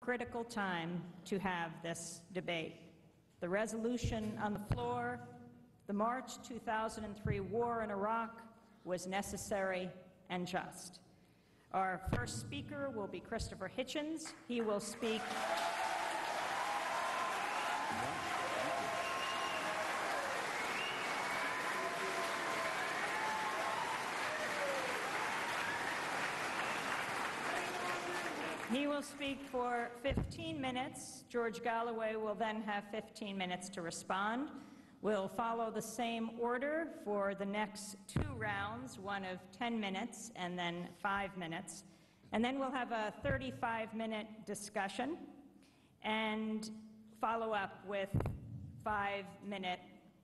Critical time to have this debate. The resolution on the floor, the March 2003 war in Iraq, was necessary and just. Our first speaker will be Christopher Hitchens. He will speak. He will speak for 15 minutes. George Galloway will then have 15 minutes to respond. We'll follow the same order for the next two rounds, one of 10 minutes and then 5 minutes. And then we'll have a 35-minute discussion and follow up with 5-minute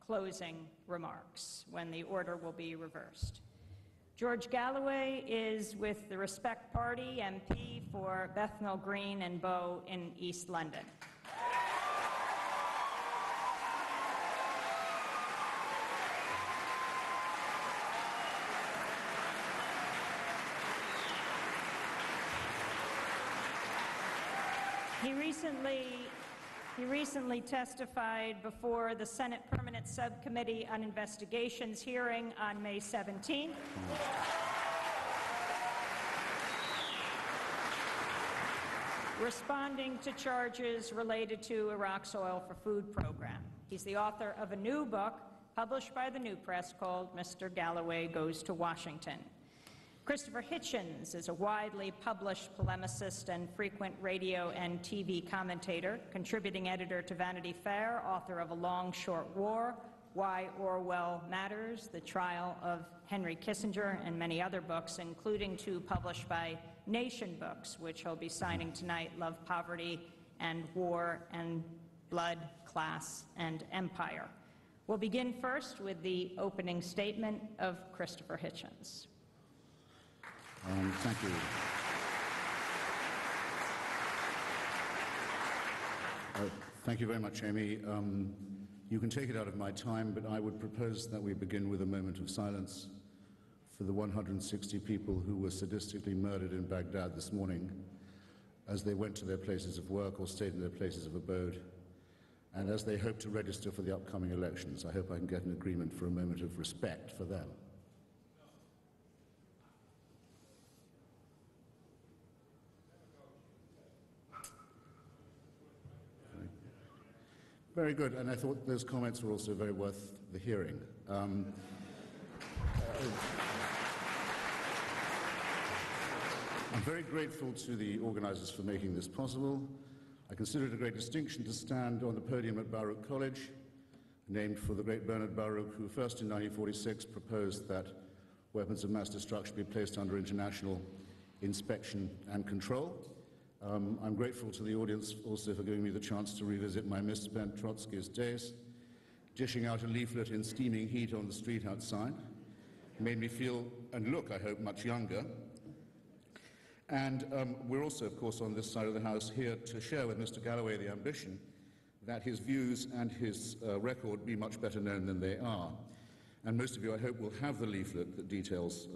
closing remarks when the order will be reversed. George Galloway is with the Respect Party, MP for Bethnal Green and Bow in East London. He recently testified before the Senate Permanent Subcommittee on Investigations hearing on May 17th. Responding to charges related to Iraq's Oil for Food program. He's the author of a new book published by the New Press called Mr. Galloway Goes to Washington. Christopher Hitchens is a widely published polemicist and frequent radio and TV commentator, contributing editor to Vanity Fair, author of A Long Short War, Why Orwell Matters, The Trial of Henry Kissinger, and many other books, including two published by Nation Books, which he'll be signing tonight, Love, Poverty, and War and Blood, Class, and Empire. We'll begin first with the opening statement of Christopher Hitchens. Thank you. Thank you very much, Amy. You can take it out of my time, but I would propose that we begin with a moment of silence for the 160 people who were sadistically murdered in Baghdad this morning as they went to their places of work or stayed in their places of abode, and as they hope to register for the upcoming elections. I hope I can get an agreement for a moment of respect for them. Very good, and I thought those comments were also very worth the hearing. I'm very grateful to the organizers for making this possible. I consider it a great distinction to stand on the podium at Baruch College, named for the great Bernard Baruch, who first in 1946 proposed that weapons of mass destruction be placed under international inspection and control. I'm grateful to the audience also for giving me the chance to revisit my misspent Trotskyist days. Dishing out a leaflet in steaming heat on the street outside made me feel and look, I hope, much younger. And we're also, of course, on this side of the House here to share with Mr. Galloway the ambition that his views and his record be much better known than they are. And most of you, I hope, will have the leaflet that details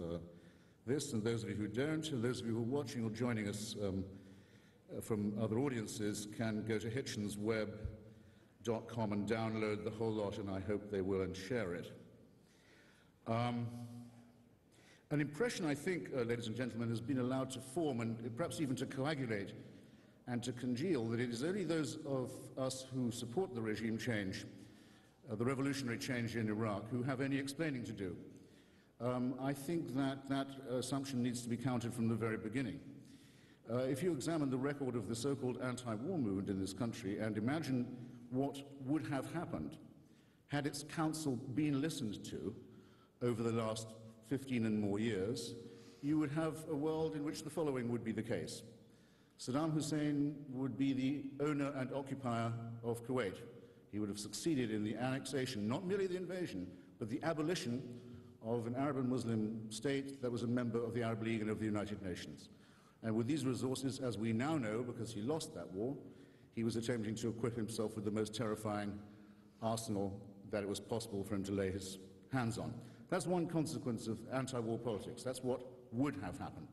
this, and those of you who don't, and those of you who are watching or joining us from other audiences can go to hitchensweb.com and download the whole lot, and I hope they will, and share it. An impression, I think, ladies and gentlemen, has been allowed to form and perhaps even to coagulate and to congeal that it is only those of us who support the regime change, the revolutionary change in Iraq, who have any explaining to do. I think that that assumption needs to be counted from the very beginning. If you examine the record of the so-called anti-war movement in this country and imagine what would have happened had its counsel been listened to over the last 15 and more years, you would have a world in which the following would be the case. Saddam Hussein would be the owner and occupier of Kuwait. He would have succeeded in the annexation, not merely the invasion, but the abolition of an Arab and Muslim state that was a member of the Arab League and of the United Nations. And with these resources, as we now know, because he lost that war, he was attempting to equip himself with the most terrifying arsenal that it was possible for him to lay his hands on. That's one consequence of anti-war politics. That's what would have happened.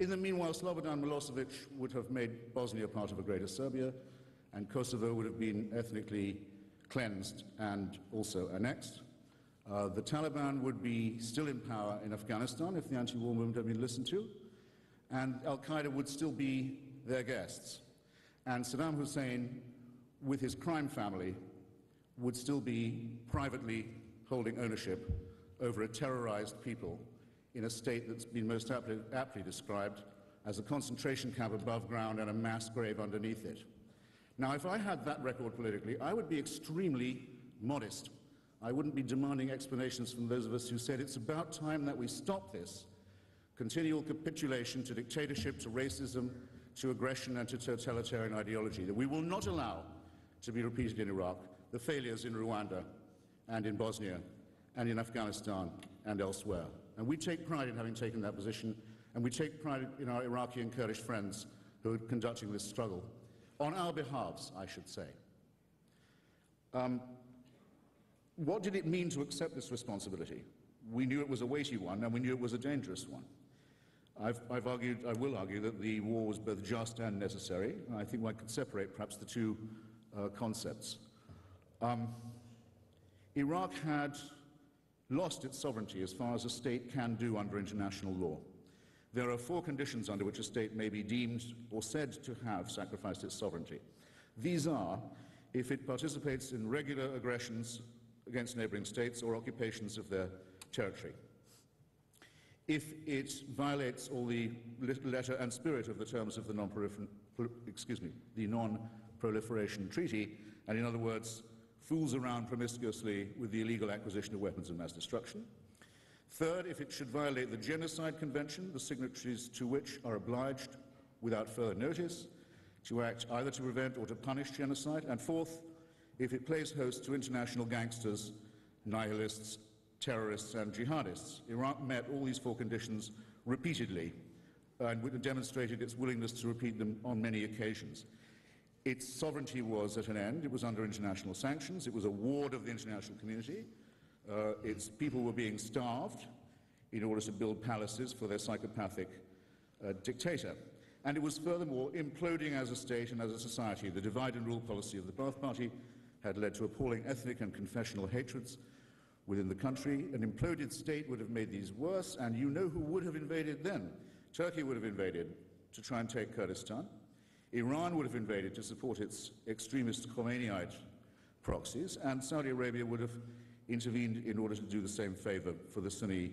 In the meanwhile, Slobodan Milosevic would have made Bosnia part of a greater Serbia, and Kosovo would have been ethnically cleansed and also annexed. The Taliban would be still in power in Afghanistan if the anti-war movement had been listened to, and Al-Qaeda would still be their guests. And Saddam Hussein, with his crime family, would still be privately holding ownership over a terrorized people in a state that's been most aptly described as a concentration camp above ground and a mass grave underneath it. Now, if I had that record politically, I would be extremely modest. I wouldn't be demanding explanations from those of us who said it's about time that we stop this continual capitulation to dictatorship, to racism, to aggression and to totalitarian ideology, that we will not allow to be repeated in Iraq, the failures in Rwanda and in Bosnia and in Afghanistan and elsewhere. And we take pride in having taken that position, and we take pride in our Iraqi and Kurdish friends who are conducting this struggle, on our behalves, I should say. What did it mean to accept this responsibility? We knew it was a weighty one, and we knew it was a dangerous one. I've argued, I will argue, that the war was both just and necessary. I think one could separate perhaps the two concepts. Iraq had lost its sovereignty as far as a state can do under international law. There are 4 conditions under which a state may be deemed or said to have sacrificed its sovereignty. These are if it participates in regular aggressions against neighboring states or occupations of their territory, if it violates all the letter and spirit of the terms of the Non-Proliferation Treaty, and in other words, fools around promiscuously with the illegal acquisition of weapons of mass destruction. Third, if it should violate the Genocide Convention, the signatories to which are obliged, without further notice, to act either to prevent or to punish genocide. And fourth, if it plays host to international gangsters, nihilists, terrorists and jihadists. Iraq met all these 4 conditions repeatedly and demonstrated its willingness to repeat them on many occasions. Its sovereignty was at an end. It was under international sanctions. It was a ward of the international community. Its people were being starved in order to build palaces for their psychopathic dictator. And it was furthermore imploding as a state and as a society. The divide and rule policy of the Ba'ath Party had led to appalling ethnic and confessional hatreds within the country. An imploded state would have made these worse, and you know who would have invaded then. Turkey would have invaded to try and take Kurdistan. Iran would have invaded to support its extremist Khomeiniite proxies, and Saudi Arabia would have intervened in order to do the same favor for the Sunni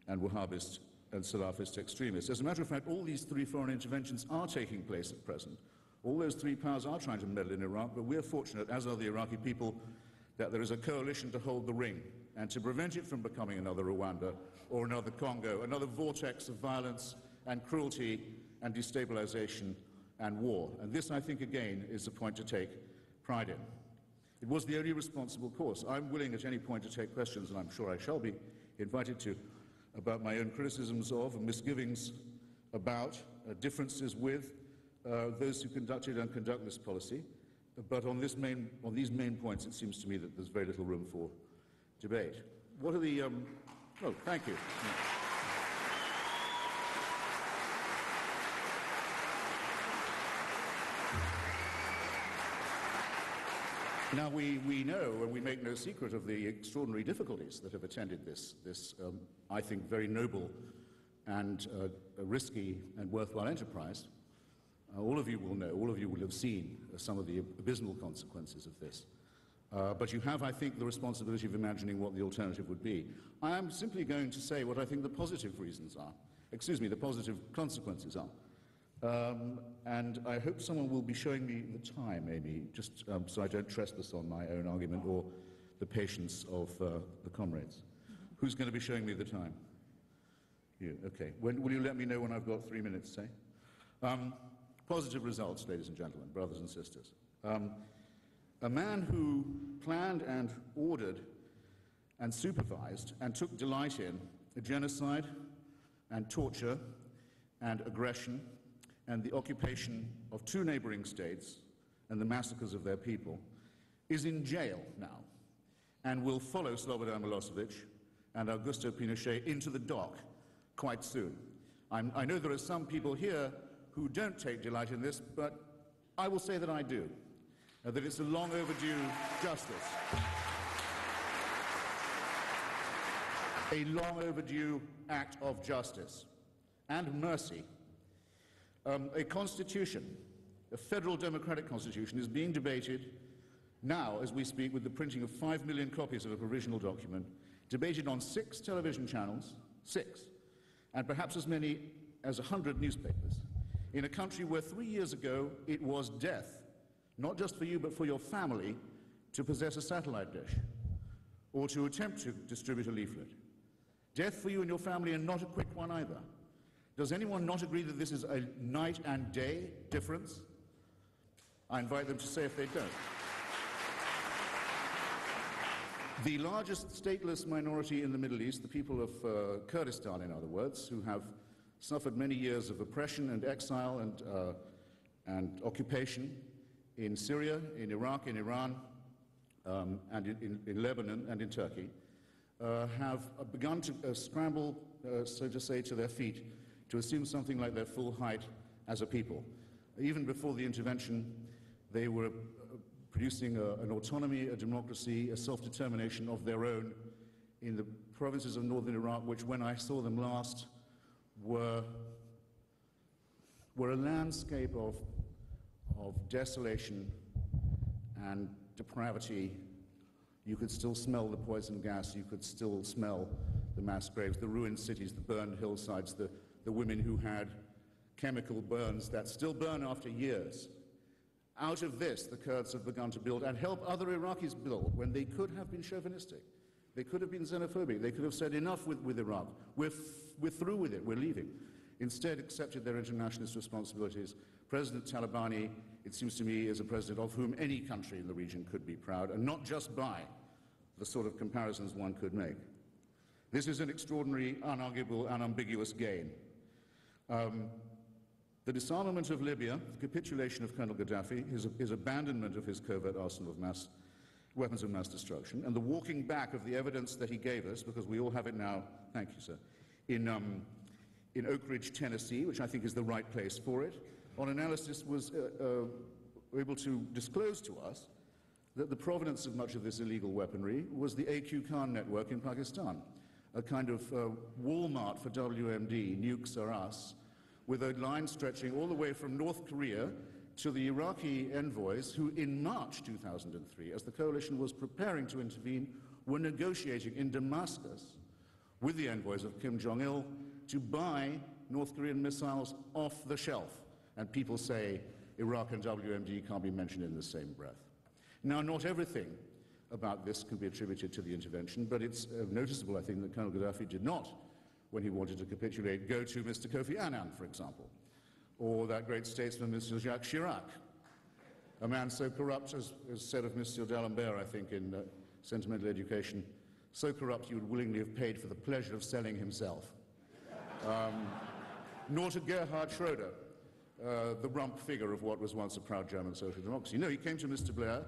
and Wahhabist and Salafist extremists. As a matter of fact, all these 3 foreign interventions are taking place at present. All those 3 powers are trying to meddle in Iraq, but we're fortunate, as are the Iraqi people, that there is a coalition to hold the ring and to prevent it from becoming another Rwanda or another Congo, another vortex of violence and cruelty and destabilization and war. And this, I think, again, is a point to take pride in. It was the only responsible course. I'm willing at any point to take questions, and I'm sure I shall be invited to, about my own criticisms of and misgivings about differences with those who conducted and conduct this policy. But on these main points, it seems to me that there's very little room for debate. What are the... oh, thank you. Now, we know, and we make no secret of the extraordinary difficulties that have attended this I think, very noble and risky and worthwhile enterprise. All of you will know, all of you will have seen some of the abysmal consequences of this. But you have, I think, the responsibility of imagining what the alternative would be. I am simply going to say what I think the positive reasons are. The positive consequences are. And I hope someone will be showing me the time, Amy, just so I don't trespass on my own argument or the patience of the comrades. Who's going to be showing me the time? You, okay. Will you let me know when I've got 3 minutes, say? Positive results, ladies and gentlemen, brothers and sisters. A man who planned and ordered and supervised and took delight in genocide and torture and aggression and the occupation of 2 neighboring states and the massacres of their people, is in jail now and will follow Slobodan Milosevic and Augusto Pinochet into the dock quite soon. I know there are some people here who don't take delight in this, but I will say that I do, that it's a long overdue justice. A long overdue act of justice and mercy. A constitution, a federal democratic constitution, is being debated now as we speak with the printing of 5 million copies of a provisional document, debated on 6 television channels, 6, and perhaps as many as 100 newspapers, in a country where 3 years ago it was death, not just for you but for your family, to possess a satellite dish or to attempt to distribute a leaflet. Death for you and your family, and not a quick one either. Does anyone not agree that this is a night and day difference? I invite them to say if they don't. The largest stateless minority in the Middle East, the people of Kurdistan, in other words, who have suffered many years of oppression and exile and occupation in Syria, in Iraq, in Iran, and in Lebanon and in Turkey, have begun to scramble, so to say, to their feet to assume something like their full height as a people. Even before the intervention, they were producing an autonomy, a democracy, a self-determination of their own in the provinces of northern Iraq, which, when I saw them last, were a landscape of desolation and depravity. You could still smell the poison gas, you could still smell the mass graves, the ruined cities, the burned hillsides, the women who had chemical burns that still burn after years. Out of this, the Kurds have begun to build and help other Iraqis build when they could have been chauvinistic. They could have been xenophobic. They could have said, enough with Iraq. We're through with it. We're leaving. Instead, accepted their internationalist responsibilities. President Talabani, it seems to me, is a president of whom any country in the region could be proud, and not just by the sort of comparisons one could make. This is an extraordinary, unarguable, unambiguous gain. The disarmament of Libya, the capitulation of Colonel Gaddafi, his abandonment of his covert arsenal of weapons of mass destruction, and the walking back of the evidence that he gave us, because we all have it now, thank you, sir, in Oak Ridge, Tennessee, which I think is the right place for it, on analysis was able to disclose to us that the provenance of much of this illegal weaponry was the AQ Khan network in Pakistan, a kind of Walmart for WMD, nukes are us, with a line stretching all the way from North Korea to the Iraqi envoys who, in March 2003, as the coalition was preparing to intervene, were negotiating in Damascus with the envoys of Kim Jong-il to buy North Korean missiles off the shelf. And people say Iraq and WMD can't be mentioned in the same breath. Now, not everything about this can be attributed to the intervention, but it's noticeable, I think, that Colonel Gaddafi did not, when he wanted to capitulate, go to Mr. Kofi Annan, for example, or that great statesman, Mr. Jacques Chirac, a man so corrupt, as said of Mr. D'Alembert, I think, in Sentimental Education, so corrupt he would willingly have paid for the pleasure of selling himself. Nor to Gerhard Schroeder, the rump figure of what was once a proud German social democracy. No, he came to Mr. Blair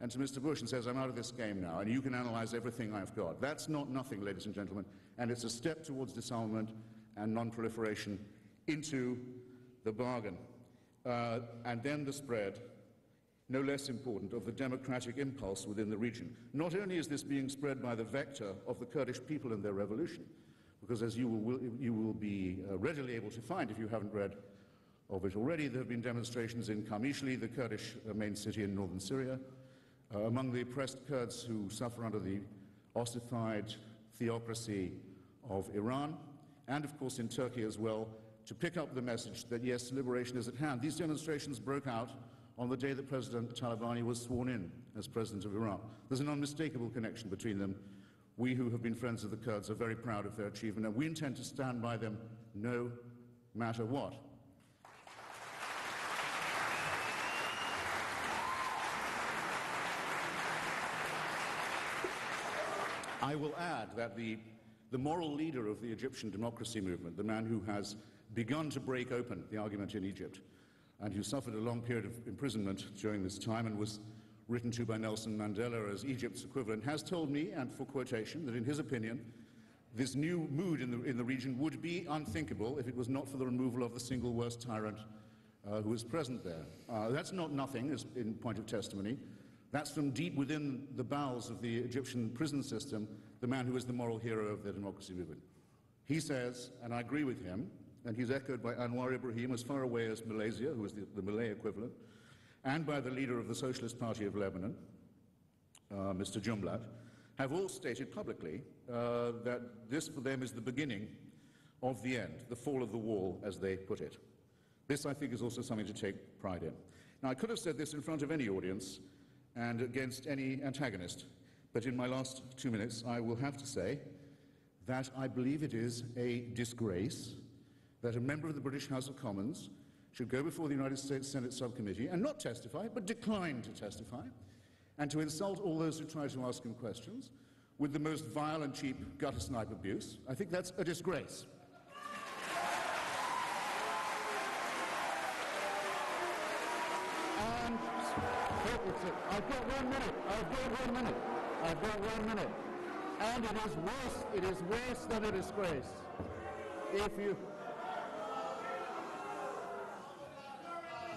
and to Mr. Bush and says, I'm out of this game now, and you can analyze everything I've got. That's not nothing, ladies and gentlemen, and it's a step towards disarmament and non-proliferation into the bargain. And then the spread, no less important, of the democratic impulse within the region. Not only is this being spread by the vector of the Kurdish people and their revolution, because as you will be readily able to find if you haven't read of it already, there have been demonstrations in Kamishli, the Kurdish main city in northern Syria, among the oppressed Kurds who suffer under the ossified theocracy of Iran, and of course in Turkey as well, to pick up the message that yes, liberation is at hand. These demonstrations broke out on the day that President Talabani was sworn in as president of Iraq. There's an unmistakable connection between them. We who have been friends of the Kurds are very proud of their achievement, and we intend to stand by them no matter what. I will add that the moral leader of the Egyptian democracy movement, the man who has begun to break open the argument in Egypt, and who suffered a long period of imprisonment during this time and was written to by Nelson Mandela as Egypt's equivalent, has told me, and for quotation, that in his opinion, this new mood in the region would be unthinkable if it was not for the removal of the single worst tyrant who is present there. That's not nothing, as in point of testimony. That's from deep within the bowels of the Egyptian prison system, the man who is the moral hero of the democracy movement. He says, and I agree with him, and he's echoed by Anwar Ibrahim as far away as Malaysia, who is the Malay equivalent, and by the leader of the Socialist Party of Lebanon, Mr. Jumblat, have all stated publicly that this for them is the beginning of the end, the fall of the wall, as they put it. This, I think, is also something to take pride in. Now, I could have said this in front of any audience and against any antagonist, but in my last 2 minutes, I will have to say that I believe it is a disgrace that a member of the British House of Commons should go before the United States Senate subcommittee and not testify, but decline to testify, and to insult all those who try to ask him questions with the most vile and cheap gutter snipe abuse. I think that's a disgrace. And I've got 1 minute. I've got 1 minute. And it is worse than a disgrace.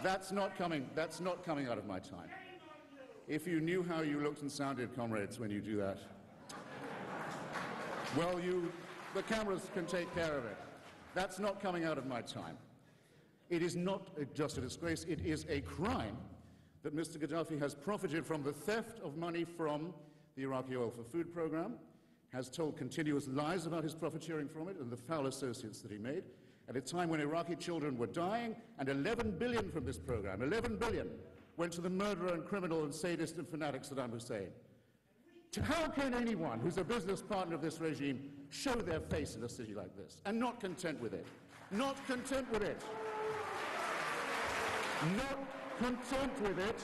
That's not coming out of my time. If you knew how you looked and sounded, comrades, when you do that, well, the cameras can take care of it. That's not coming out of my time. It is not just a disgrace, it is a crime that Mr. Gaddafi has profited from the theft of money from the Iraqi oil for food program, has told continuous lies about his profiteering from it and the foul associates that he made, at a time when Iraqi children were dying, and 11 billion from this program, 11 billion, went to the murderer and criminal and sadist and fanatic Saddam Hussein. How can anyone who's a business partner of this regime show their face in a city like this and not content with it? Not content with it. Not content with it.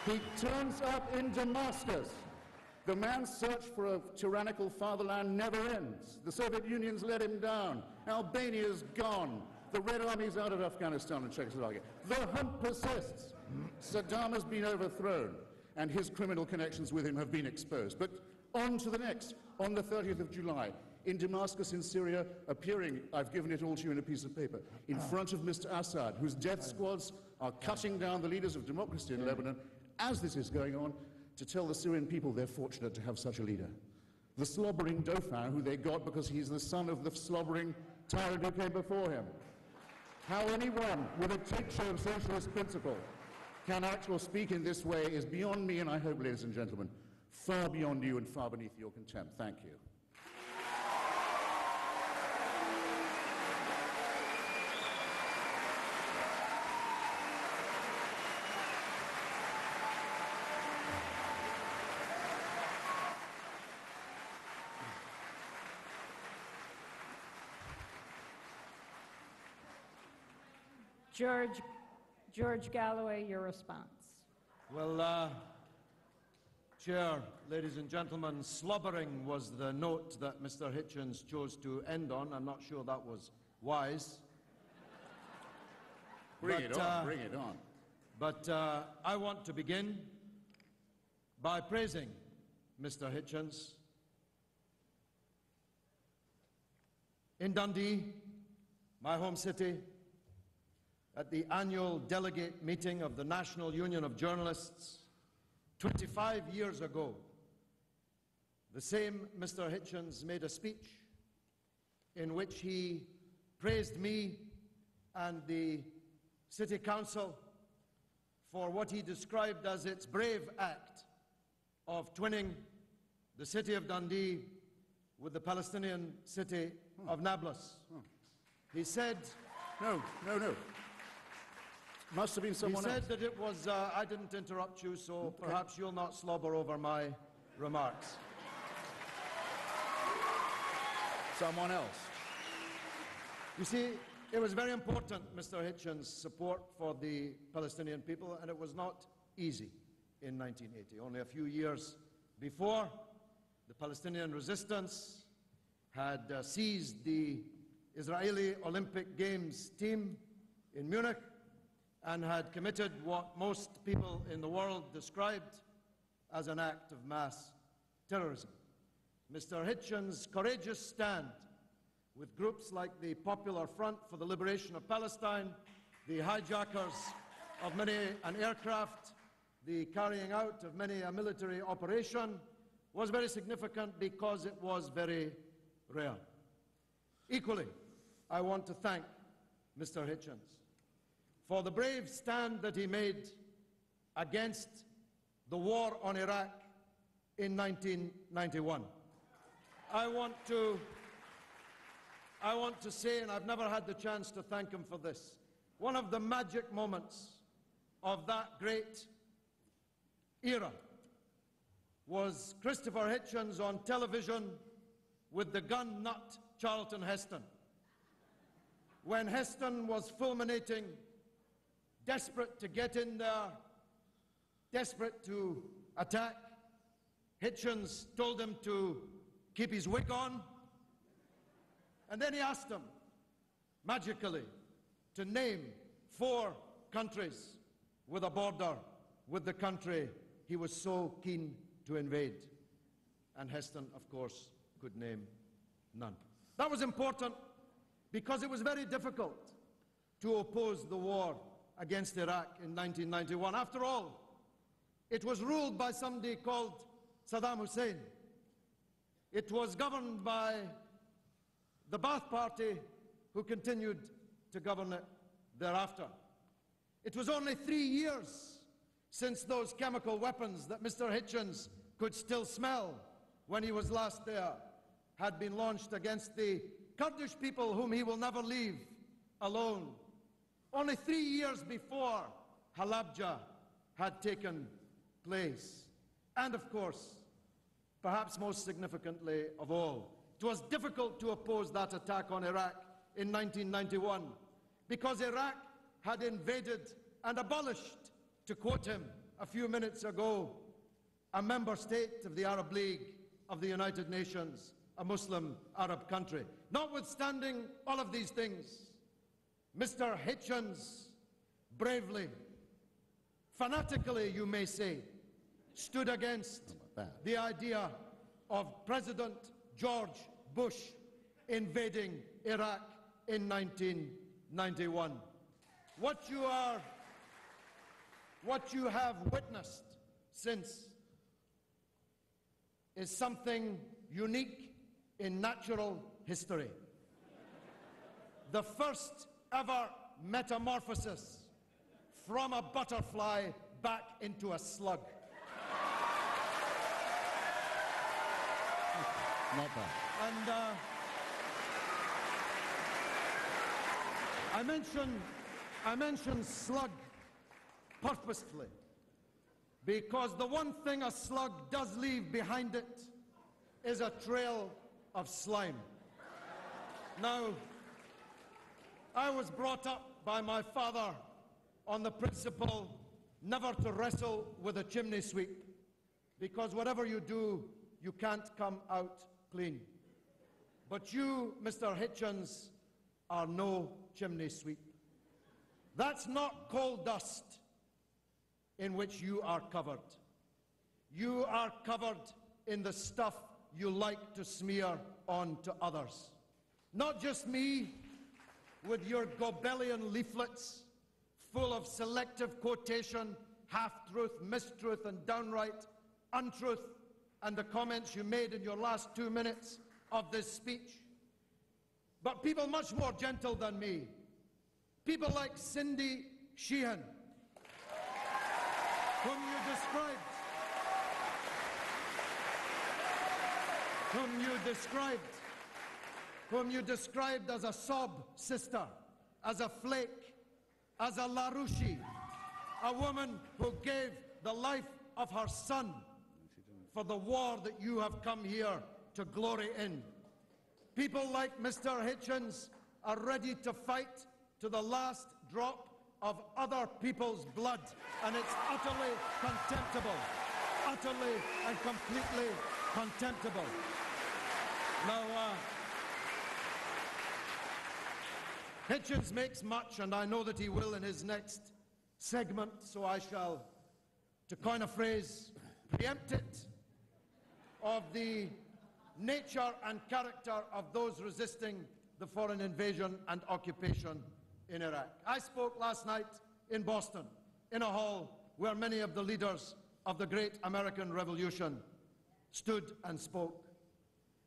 He turns up in Damascus. The man's search for a tyrannical fatherland never ends. The Soviet Union's let him down. Albania's gone. The Red Army's out of Afghanistan and Czechoslovakia. The hunt persists. Saddam has been overthrown, and his criminal connections with him have been exposed. But on to the next. On the 30th of July, in Damascus in Syria, appearing, I've given it all to you in a piece of paper, in front of Mr. Assad, whose death squads are cutting down the leaders of democracy in Lebanon, as this is going on, to tell the Syrian people they're fortunate to have such a leader. The slobbering Dauphin, who they got because he's the son of the slobbering tyrant who came before him. How anyone with a tincture of socialist principle can act or speak in this way is beyond me, and I hope, ladies and gentlemen, far beyond you and far beneath your contempt. Thank you. George Galloway, your response. Well, Chair, ladies and gentlemen, slobbering was the note that Mr. Hitchens chose to end on. I'm not sure that was wise. Bring it on. But I want to begin by praising Mr. Hitchens. In Dundee, my home city, at the annual delegate meeting of the National Union of Journalists 25 years ago, the same Mr. Hitchens made a speech in which he praised me and the City Council for what he described as its brave act of twinning the city of Dundee with the Palestinian city of Nablus. He said... No. Must have been someone else. He said that it was, I didn't interrupt you, so okay. Perhaps you'll not slobber over my remarks. Someone else. You see, it was very important, Mr. Hitchens' support for the Palestinian people, and it was not easy in 1980. Only a few years before, the Palestinian resistance had seized the Israeli Olympic Games team in Munich and had committed what most people in the world described as an act of mass terrorism. Mr. Hitchens' courageous stand with groups like the Popular Front for the Liberation of Palestine, the hijackers of many an aircraft, the carrying out of many a military operation, was very significant because it was very rare. Equally, I want to thank Mr. Hitchens for the brave stand that he made against the war on Iraq in 1991. I want to say, and I've never had the chance to thank him for this, one of the magic moments of that great era was Christopher Hitchens on television with the gun nut Charlton Heston. When Heston was fulminating, desperate to get in there, desperate to attack, Hitchens told him to keep his wig on, and then he asked him, magically, to name 4 countries with a border with the country he was so keen to invade. And Heston, of course, could name none. That was important because it was very difficult to oppose the war against Iraq in 1991. After all, it was ruled by somebody called Saddam Hussein. It was governed by the Ba'ath Party, who continued to govern it thereafter. It was only 3 years since those chemical weapons that Mr. Hitchens could still smell when he was last there had been launched against the Kurdish people whom he will never leave alone. Only 3 years before Halabja had taken place. And of course, perhaps most significantly of all, it was difficult to oppose that attack on Iraq in 1991 because Iraq had invaded and abolished, to quote him a few minutes ago, a member state of the Arab League of the United Nations, a Muslim Arab country. Notwithstanding all of these things, Mr. Hitchens bravely, fanatically, you may say, stood against the idea of President George Bush invading Iraq in 1991. What you have witnessed since is something unique in natural history. The first ever metamorphosis from a butterfly back into a slug. Not bad. And I mentioned slug purposefully because the one thing a slug does leave behind it is a trail of slime. Now, I was brought up by my father on the principle never to wrestle with a chimney sweep, because whatever you do, you can't come out clean. But you, Mr. Hitchens, are no chimney sweep. That's not coal dust in which you are covered. You are covered in the stuff you like to smear on to others. Not just me, with your Goebbelian leaflets full of selective quotation, half-truth, mistruth, and downright untruth, and the comments you made in your last 2 minutes of this speech. But people much more gentle than me, people like Cindy Sheehan, whom you described as a sob sister, as a flake, as a LaRouche, a woman who gave the life of her son for the war that you have come here to glory in. People like Mr. Hitchens are ready to fight to the last drop of other people's blood, and it's utterly contemptible, utterly and completely contemptible. Now, Hitchens makes much, and I know that he will in his next segment, so I shall, to coin a phrase, preempt it, of the nature and character of those resisting the foreign invasion and occupation in Iraq. I spoke last night in Boston, in a hall where many of the leaders of the great American Revolution stood and spoke.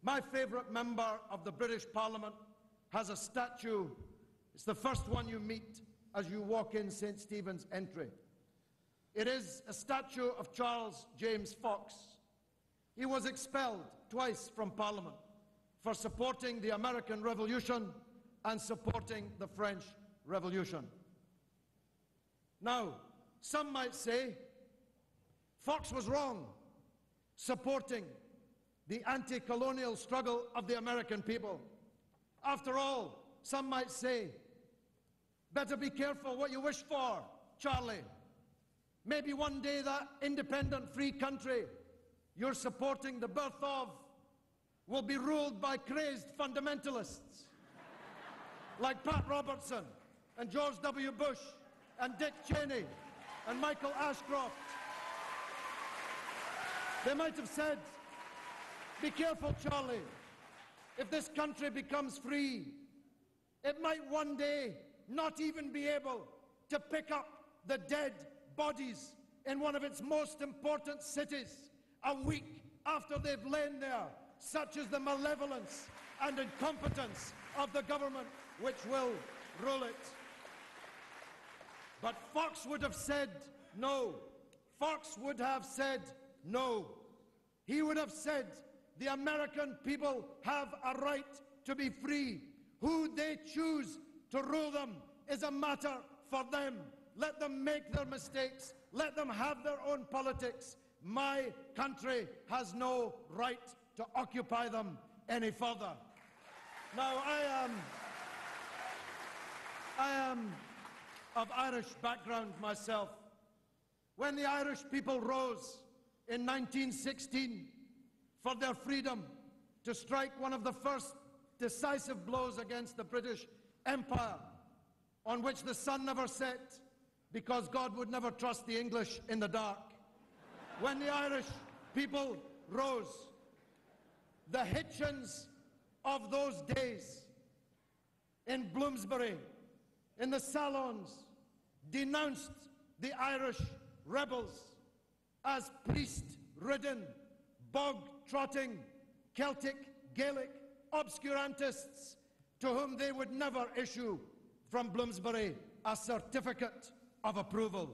My favorite member of the British Parliament has a statue. It's the first one you meet as you walk in St. Stephen's entry. It is a statue of Charles James Fox. He was expelled twice from Parliament for supporting the American Revolution and supporting the French Revolution. Now, some might say Fox was wrong supporting the anti-colonial struggle of the American people. After all, some might say, better be careful what you wish for, Charlie. Maybe one day that independent free country you're supporting the birth of will be ruled by crazed fundamentalists like Pat Robertson and George W. Bush and Dick Cheney and Michael Ashcroft. They might have said, be careful, Charlie. If this country becomes free, it might one day not even be able to pick up the dead bodies in one of its most important cities a week after they've lain there, such is the malevolence and incompetence of the government which will rule it. But Fox would have said no. Fox would have said no. He would have said the American people have a right to be free. Who they choose to rule them is a matter for them. Let them make their mistakes. Let them have their own politics. My country has no right to occupy them any further. Now, I am of Irish background myself. When the Irish people rose in 1916 for their freedom to strike one of the first decisive blows against the British Empire, on which the sun never set, because God would never trust the English in the dark. When the Irish people rose, the Hitchens of those days in Bloomsbury, in the salons, denounced the Irish rebels as priest-ridden, bog-trotting, Celtic, Gaelic obscurantists to whom they would never issue from Bloomsbury a certificate of approval.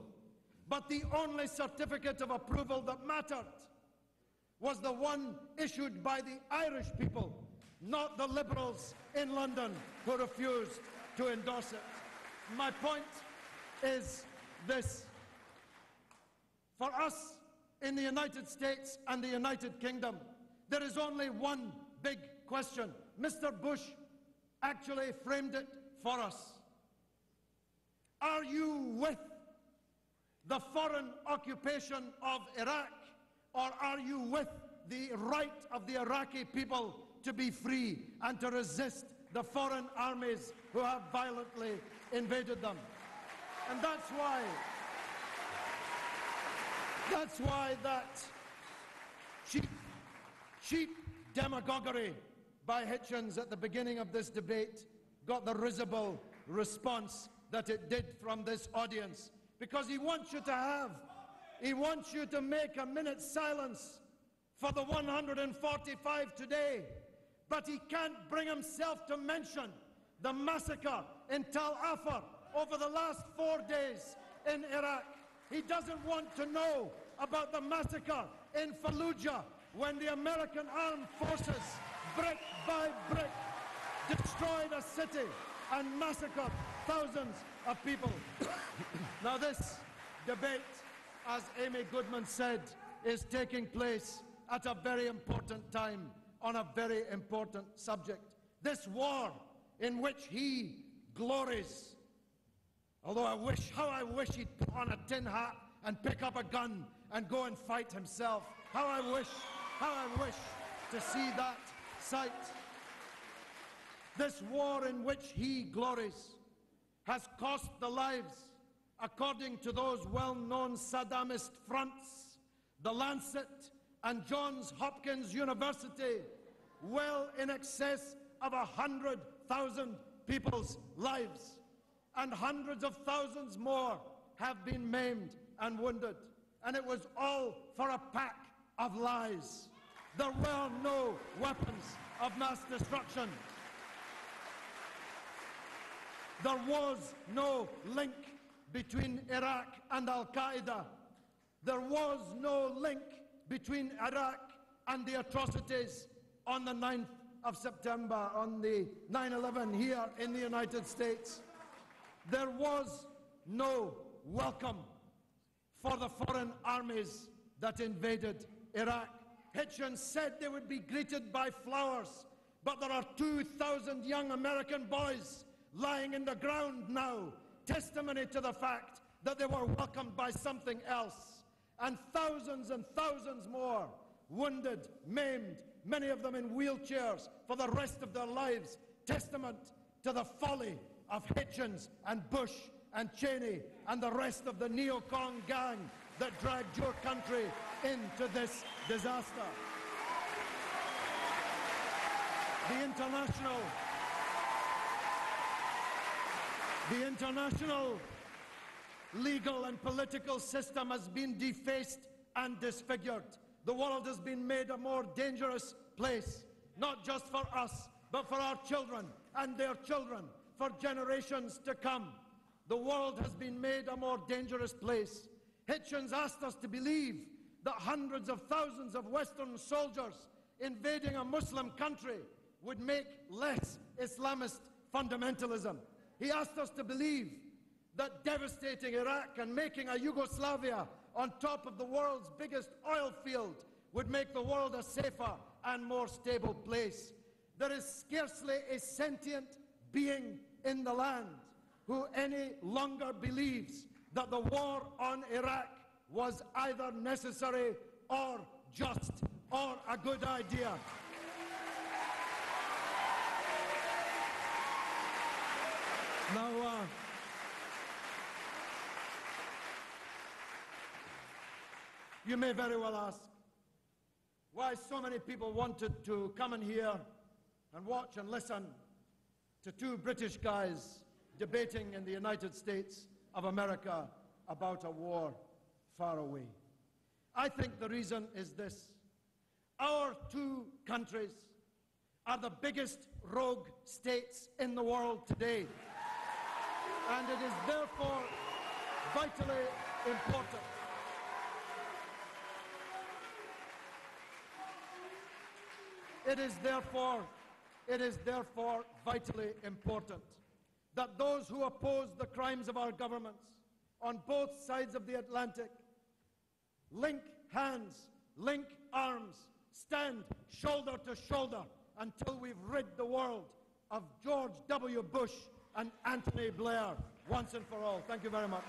But the only certificate of approval that mattered was the one issued by the Irish people, not the liberals in London who refused to endorse it. My point is this. For us in the United States and the United Kingdom, there is only one big question. Mr. Bush actually framed it for us. Are you with the foreign occupation of Iraq, or are you with the right of the Iraqi people to be free and to resist the foreign armies who have violently invaded them? And that's why that cheap demagoguery by Hitchens at the beginning of this debate got the risible response that it did from this audience. Because he wants you to make a minute's silence for the 145 today, but he can't bring himself to mention the massacre in Tal Afar over the last 4 days in Iraq. He doesn't want to know about the massacre in Fallujah when the American armed forces, brick by brick, destroyed a city and massacred thousands of people. Now this debate, as Amy Goodman said, is taking place at a very important time on a very important subject. This war in which he glories. Although how I wish he'd put on a tin hat and pick up a gun and go and fight himself. How I wish to see that sight. This war in which he glories has cost the lives, according to those well-known Saddamist fronts, the Lancet and Johns Hopkins University, well in excess of 100,000 people's lives, and hundreds of thousands more have been maimed and wounded. And it was all for a pack of lies. There were no weapons of mass destruction. There was no link between Iraq and Al-Qaeda. There was no link between Iraq and the atrocities on the 9th of September, on the 9/11 here in the United States. There was no welcome for the foreign armies that invaded Iraq. Hitchens said they would be greeted by flowers, but there are 2,000 young American boys lying in the ground now, testimony to the fact that they were welcomed by something else. And thousands more wounded, maimed, many of them in wheelchairs for the rest of their lives, testament to the folly of Hitchens and Bush and Cheney and the rest of the neocon gang that dragged your country into this disaster. The international legal and political system has been defaced and disfigured. The world has been made a more dangerous place, not just for us, but for our children and their children, for generations to come. The world has been made a more dangerous place. Hitchens asked us to believe that hundreds of thousands of Western soldiers invading a Muslim country would make less Islamist fundamentalism. He asked us to believe that devastating Iraq and making a Yugoslavia on top of the world's biggest oil field would make the world a safer and more stable place. There is scarcely a sentient being in the land who any longer believes that the war on Iraq was either necessary or just or a good idea. Now, you may very well ask why so many people wanted to come in here and watch and listen to two British guys debating in the United States of America about a war far away. I think the reason is this. Our two countries are the biggest rogue states in the world today. And it is therefore vitally important It is therefore vitally important that those who oppose the crimes of our governments on both sides of the Atlantic link hands, link arms, stand shoulder to shoulder until we've rid the world of George W. Bush and Anthony Blair once and for all. Thank you very much.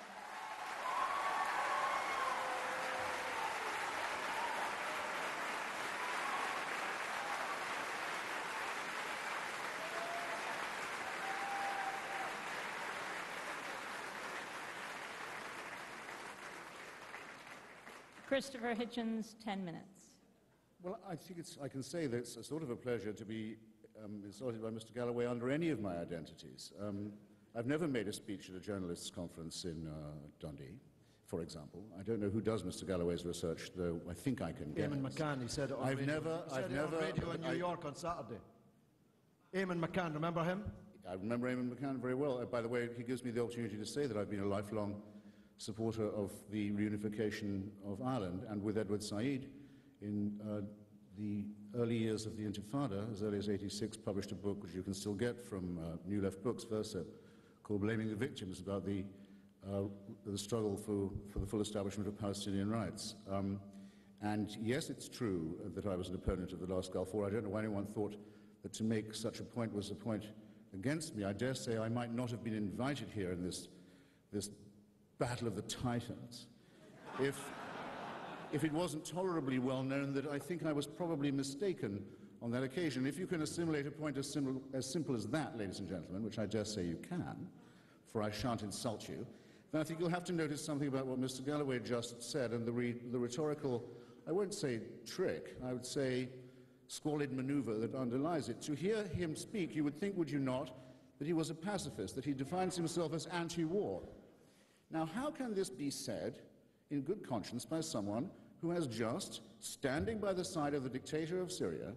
Christopher Hitchens, 10 minutes. Well, I think I can say that it's a sort of a pleasure to be insulted by Mr. Galloway under any of my identities. I've never made a speech at a journalists' conference in Dundee, for example. I don't know who does Mr. Galloway's research, though I think I can guess. Eamon McCann, he said it on radio in New York on Saturday. Eamon McCann, remember him? I remember Eamon McCann very well. By the way, he gives me the opportunity to say that I've been a lifelong supporter of the reunification of Ireland, and with Edward Said in the early years of the Intifada, as early as '86, published a book which you can still get from New Left Books, Versa, called Blaming the Victims, about the struggle for the full establishment of Palestinian rights. And yes, it's true that I was an opponent of the last Gulf War. I don't know why anyone thought that to make such a point was a point against me. I dare say I might not have been invited here in this Battle of the Titans if it wasn't tolerably well known that I think I was probably mistaken on that occasion. If you can assimilate a point as simple as that, ladies and gentlemen, which I dare say you can, for I shan't insult you, then I think you'll have to notice something about what Mr. Galloway just said and the rhetorical, I won't say trick, I would say squalid maneuver that underlies it. To hear him speak, you would think, would you not, that he was a pacifist, that he defines himself as anti-war. Now, how can this be said in good conscience by someone who has just, standing by the side of the dictator of Syria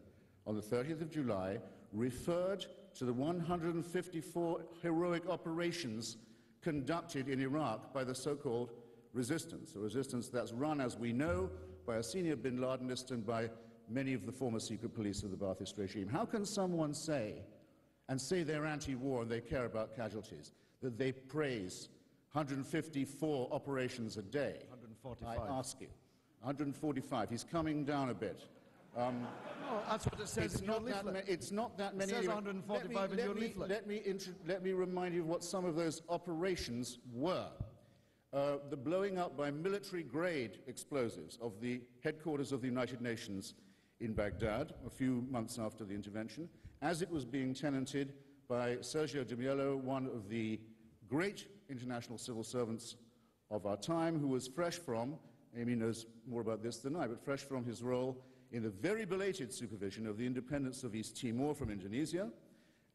on the 30th of July, referred to the 154 heroic operations conducted in Iraq by the so-called resistance, a resistance that's run, as we know, by a senior bin Ladenist and by many of the former secret police of the Ba'athist regime? How can someone say they're anti-war and they care about casualties, that they praise 154 operations a day? 145. I ask you. 145. He's coming down a bit. Oh, that's what it says in your leaflet. It's not that many. It says anyway. 145 in your leaflet. Let me remind you what some of those operations were. The blowing up by military-grade explosives of the headquarters of the United Nations in Baghdad a few months after the intervention, as it was being tenanted by Sergio de Mello, one of the great international civil servants of our time, who was fresh from, Amy knows more about this than I, but fresh from his role in the very belated supervision of the independence of East Timor from Indonesia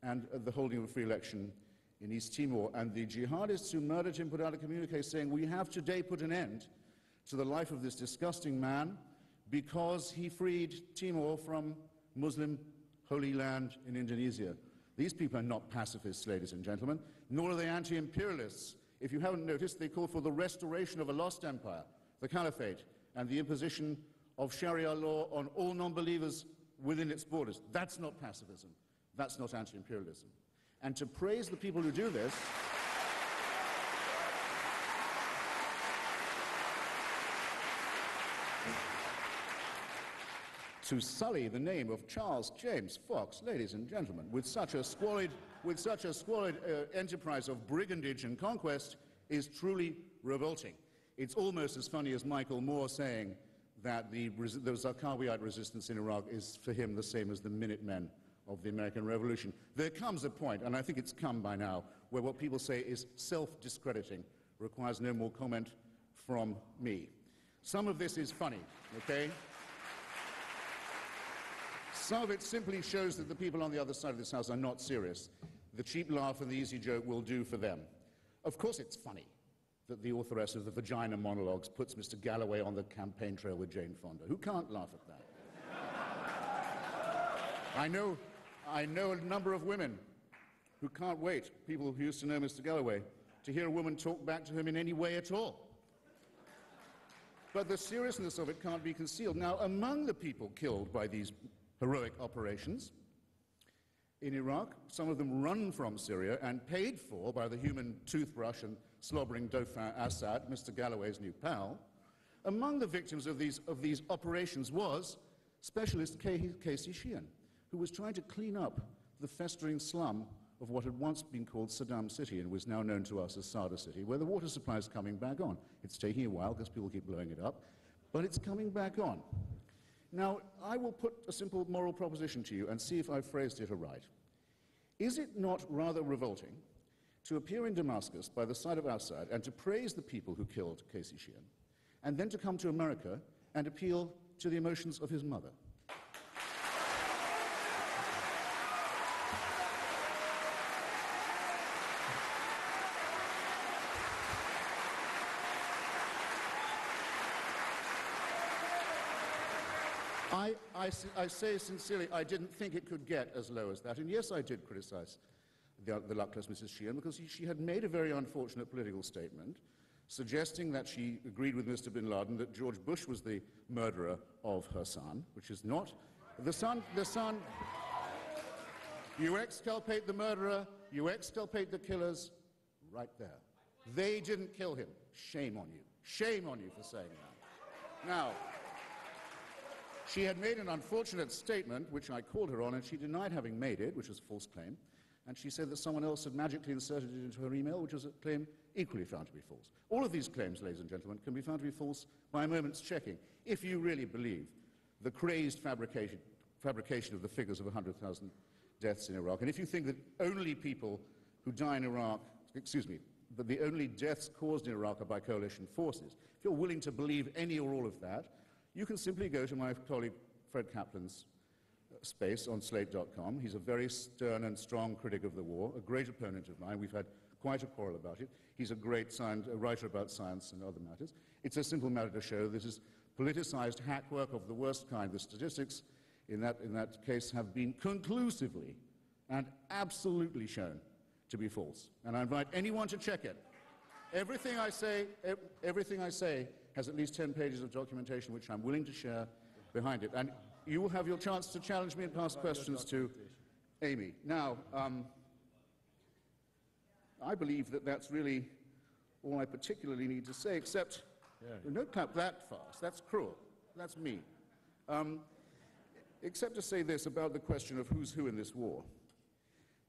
and the holding of a free election in East Timor. And the jihadists who murdered him put out a communique saying, we have today put an end to the life of this disgusting man because he freed Timor from Muslim Holy Land in Indonesia. These people are not pacifists, ladies and gentlemen, nor are they anti-imperialists. If you haven't noticed, they call for the restoration of a lost empire, the caliphate, and the imposition of Sharia law on all non-believers within its borders. That's not pacifism. That's not anti-imperialism. And to praise the people who do this, to sully the name of Charles James Fox, ladies and gentlemen, with such a squalid enterprise of brigandage and conquest is truly revolting. It's almost as funny as Michael Moore saying that the Zarqawiyite resistance in Iraq is for him the same as the Minutemen of the American Revolution. There comes a point, and I think it's come by now, where what people say is self-discrediting, requires no more comment from me. Some of this is funny, okay? Some of it simply shows that the people on the other side of this House are not serious. The cheap laugh and the easy joke will do for them. Of course it's funny that the authoress of the Vagina Monologues puts Mr. Galloway on the campaign trail with Jane Fonda. Who can't laugh at that? I know a number of women who can't wait, people who used to know Mr. Galloway, to hear a woman talk back to him in any way at all. But the seriousness of it can't be concealed. Now, among the people killed by these heroic operations in Iraq, some of them run from Syria and paid for by the human toothbrush and slobbering Dauphin Assad, Mr. Galloway's new pal. Among the victims of these operations was specialist Casey Sheehan, who was trying to clean up the festering slum of what had once been called Saddam City and was now known to us as Sada City, where the water supply is coming back on. It's taking a while because people keep blowing it up, but it's coming back on. Now, I will put a simple moral proposition to you and see if I've phrased it aright. Is it not rather revolting to appear in Damascus by the side of Assad and to praise the people who killed Casey Sheehan, and then to come to America and appeal to the emotions of his mother? I say sincerely, I didn't think it could get as low as that. And yes, I did criticize the luckless Mrs. Sheehan because she had made a very unfortunate political statement suggesting that she agreed with Mr. bin Laden that George Bush was the murderer of her son, which is not. The son, you exculpate the murderer, you exculpate the killers, right there. They didn't kill him. Shame on you. Shame on you for saying that. Now, she had made an unfortunate statement, which I called her on, and she denied having made it, which was a false claim, and she said that someone else had magically inserted it into her email, which was a claim equally found to be false. All of these claims, ladies and gentlemen, can be found to be false by a moment's checking, if you really believe the crazed fabrication of the figures of 100,000 deaths in Iraq, and if you think that only people who die in Iraq, that the only deaths caused in Iraq are by coalition forces, if you're willing to believe any or all of that, you can simply go to my colleague Fred Kaplan's space on Slate.com. He's a very stern and strong critic of the war, a great opponent of mine. We've had quite a quarrel about it. He's a great writer about science and other matters. It's a simple matter to show this is politicized hackwork of the worst kind. The statistics in that case have been conclusively and absolutely shown to be false. And I invite anyone to check it. Everything I say has at least 10 pages of documentation which I'm willing to share behind it. And you will have your chance to challenge me and pass questions to Amy. Now, I believe that that's really all I particularly need to say, except, don't clap that fast, that's cruel, that's mean. Except to say this about the question of who's who in this war.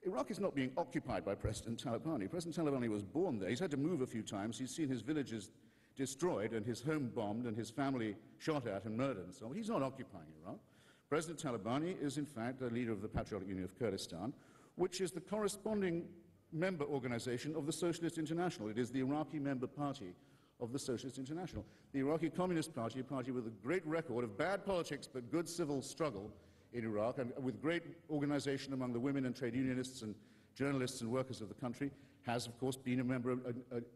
Iraq is not being occupied by President Talabani. President Talabani was born there. He's had to move a few times. He's seen his villages destroyed and his home bombed and his family shot at and murdered and so on. He's not occupying Iraq. President Talabani is, in fact, the leader of the Patriotic Union of Kurdistan, which is the corresponding member organization of the Socialist International. It is the Iraqi member party of the Socialist International. The Iraqi Communist Party, a party with a great record of bad politics but good civil struggle in Iraq, and with great organization among the women and trade unionists and journalists and workers of the country, has, of course, been a member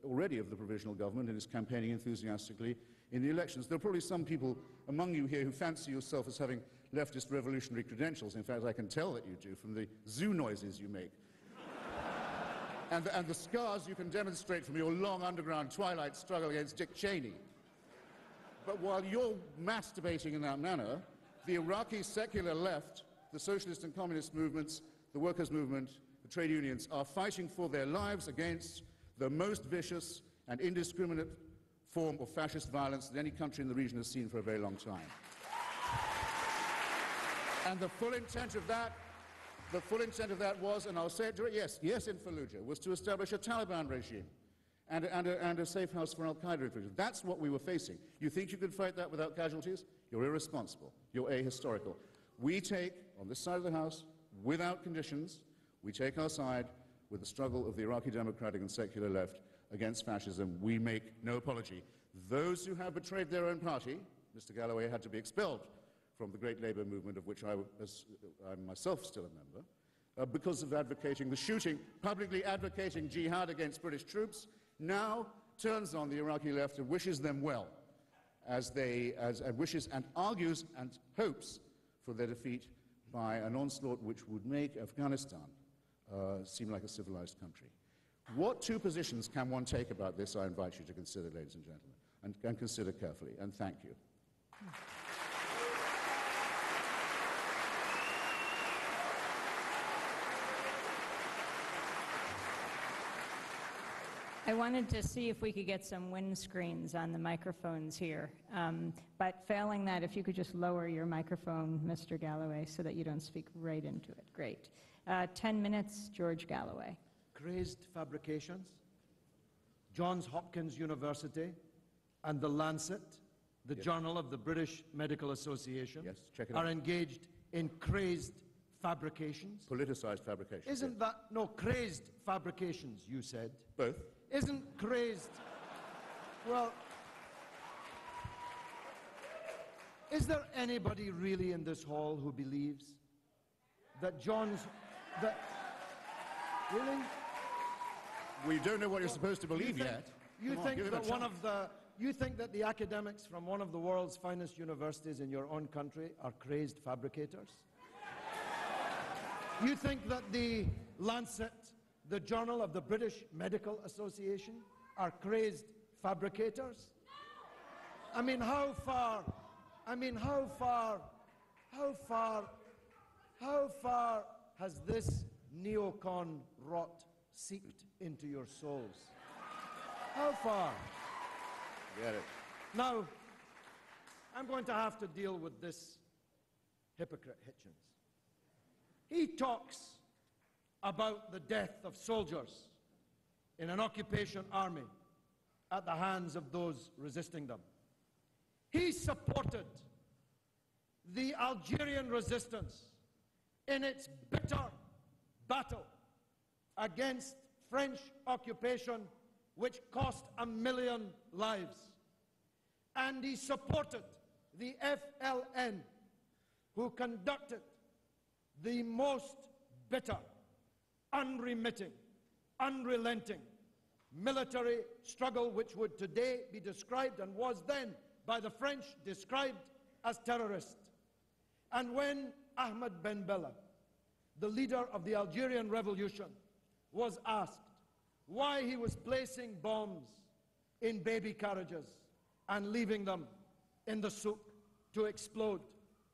already of the provisional government and is campaigning enthusiastically in the elections. There are probably some people among you here who fancy yourself as having leftist revolutionary credentials. In fact, I can tell that you do from the zoo noises you make. and the scars you can demonstrate from your long underground twilight struggle against Dick Cheney. But while you're masturbating in that manner, the Iraqi secular left, the socialist and communist movements, the workers' movement, the trade unions are fighting for their lives against the most vicious and indiscriminate form of fascist violence that any country in the region has seen for a very long time. And the full intent of that was, and I'll say it directly, yes, in Fallujah, was to establish a Taliban regime and a safe house for al-Qaeda in Fallujah. That's what we were facing. You think you could fight that without casualties? You're irresponsible. You're ahistorical. We take, on this side of the House, without conditions, we take our side with the struggle of the Iraqi democratic and secular left against fascism. We make no apology. Those who have betrayed their own party, Mr. Galloway had to be expelled from the great labor movement of which I'm myself still a member, because of advocating the shooting, publicly advocating jihad against British troops, now turns on the Iraqi left and wishes them well, wishes and argues and hopes for their defeat by an onslaught which would make Afghanistan seem like a civilized country. What two positions can one take about this? I invite you to consider, ladies and gentlemen, and consider carefully, and thank you. I wanted to see if we could get some windscreens on the microphones here. But failing that, if you could just lower your microphone, Mr. Galloway, so that you don't speak right into it. Great. 10 minutes, George Galloway. Crazed Fabrications, Johns Hopkins University, and The Lancet, the journal of the British Medical Association, check it are out. engaged in crazed fabrications. Politicized fabrications. Isn't that, no, crazed fabrications, you said. Both. Isn't crazed, well, is there anybody really in this hall who believes that really? We don't know what you're supposed to believe yet. You think that the academics from one of the world's finest universities in your own country are crazed fabricators? You think that the Lancet, the journal of the British Medical Association, are crazed fabricators? I mean, how far has this neocon rot seeped into your souls? How far? Get it. Now, I'm going to have to deal with this hypocrite Hitchens. He talks about the death of soldiers in an occupation army at the hands of those resisting them. He supported the Algerian resistance in its bitter battle against French occupation, which cost 1 million lives. And he supported the FLN, who conducted the most bitter, unremitting, unrelenting military struggle which would today be described, and was then by the French described, as terrorist. And when Ahmed Ben Bella, the leader of the Algerian Revolution, was asked why he was placing bombs in baby carriages and leaving them in the souk to explode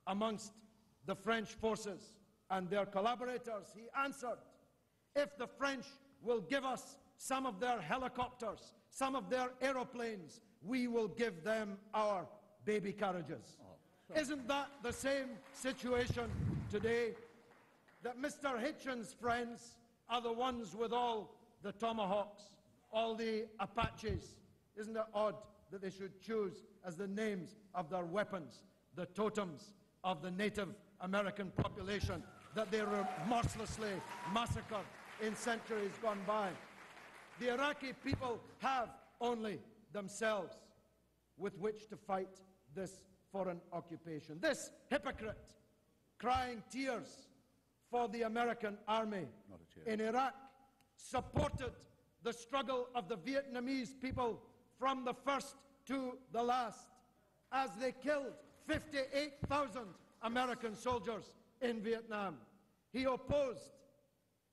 amongst the French forces and their collaborators, he answered, if the French will give us some of their helicopters, some of their aeroplanes, we will give them our baby carriages. Isn't that the same situation today? That Mr. Hitchens' friends are the ones with all the tomahawks, all the Apaches. Isn't it odd that they should choose as the names of their weapons the totems of the Native American population that they remorselessly massacred in centuries gone by? The Iraqi people have only themselves with which to fight this foreign occupation. This hypocrite crying tears for the American army in Iraq supported the struggle of the Vietnamese people from the first to the last, as they killed 58,000 American soldiers in Vietnam. He opposed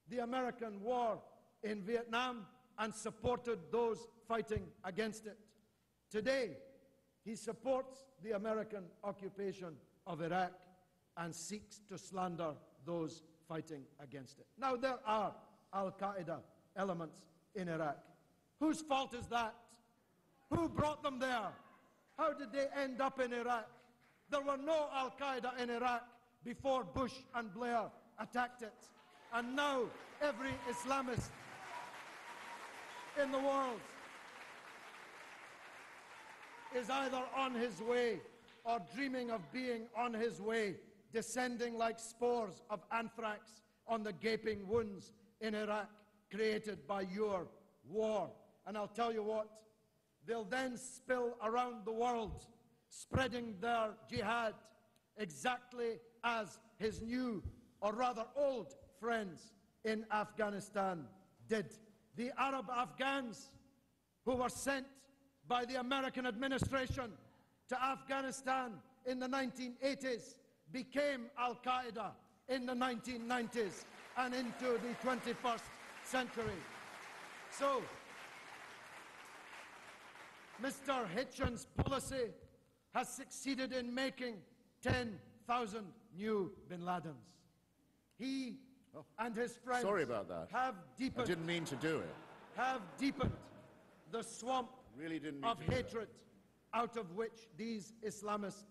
the American war in Vietnam and supported those fighting against it. Today, he supports the American occupation of Iraq and seeks to slander those fighting against it. Now, there are Al-Qaeda elements in Iraq. Whose fault is that? Who brought them there? How did they end up in Iraq? There were no Al-Qaeda in Iraq before Bush and Blair attacked it. And now every Islamist in the world is either on his way or dreaming of being on his way, descending like spores of anthrax on the gaping wounds in Iraq created by your war. And I'll tell you what, they'll then spill around the world, spreading their jihad exactly as his new, or rather old, friends in Afghanistan did. The Arab Afghans who were sent by the American administration to Afghanistan in the 1980s became Al-Qaeda in the 1990s and into the 21st century. So, Mr. Hitchens' policy has succeeded in making 10,000 new bin Ladens. He and his friends Sorry about that. have deepened. I didn't mean to do it. Have deepened the swamp Really didn't mean of to do hatred out of which these Islamist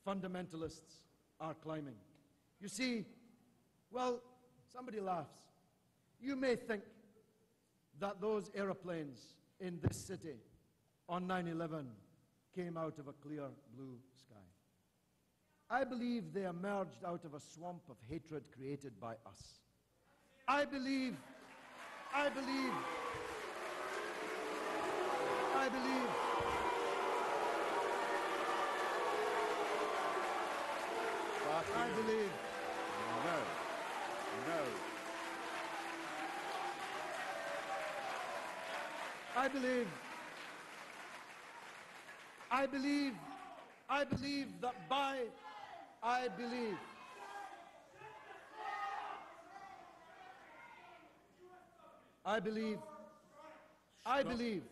fundamentalists are climbing. You see, well, somebody laughs. You may think that those aeroplanes in this city on 9/11 came out of a clear blue sky. I believe they emerged out of a swamp of hatred created by us. I believe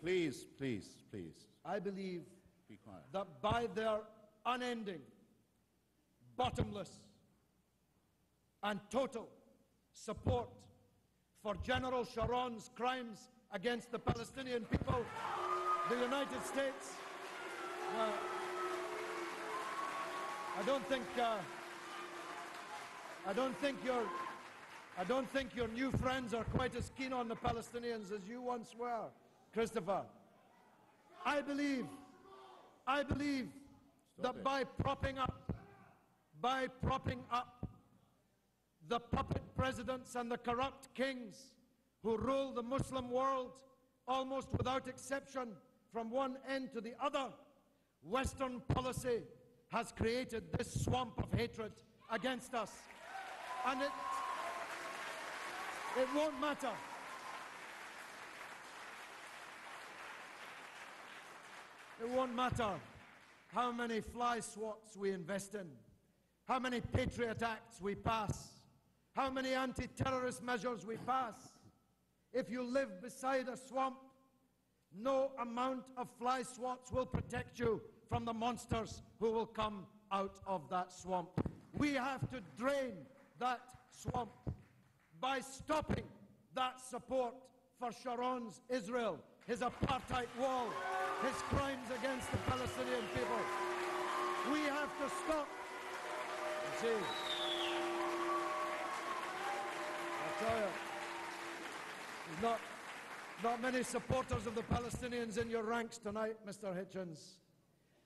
Please, please, please. I believe Be quiet. that by their unending, bottomless, and total support for General Sharon's crimes against the Palestinian people, the United States, I don't think your new friends are quite as keen on the Palestinians as you once were, Christopher. I believe that by propping up the puppet presidents and the corrupt kings who rule the Muslim world almost without exception from one end to the other, Western policy has created this swamp of hatred against us. And it won't matter. It won't matter how many fly swats we invest in, how many Patriot Acts we pass, how many anti-terrorist measures we pass. If you live beside a swamp, no amount of fly swats will protect you from the monsters who will come out of that swamp. We have to drain that swamp by stopping that support for Sharon's Israel, his apartheid wall, his crimes against the Palestinian people. We have to stop. You see, I tell you, there's not many supporters of the Palestinians in your ranks tonight, Mr. Hitchens.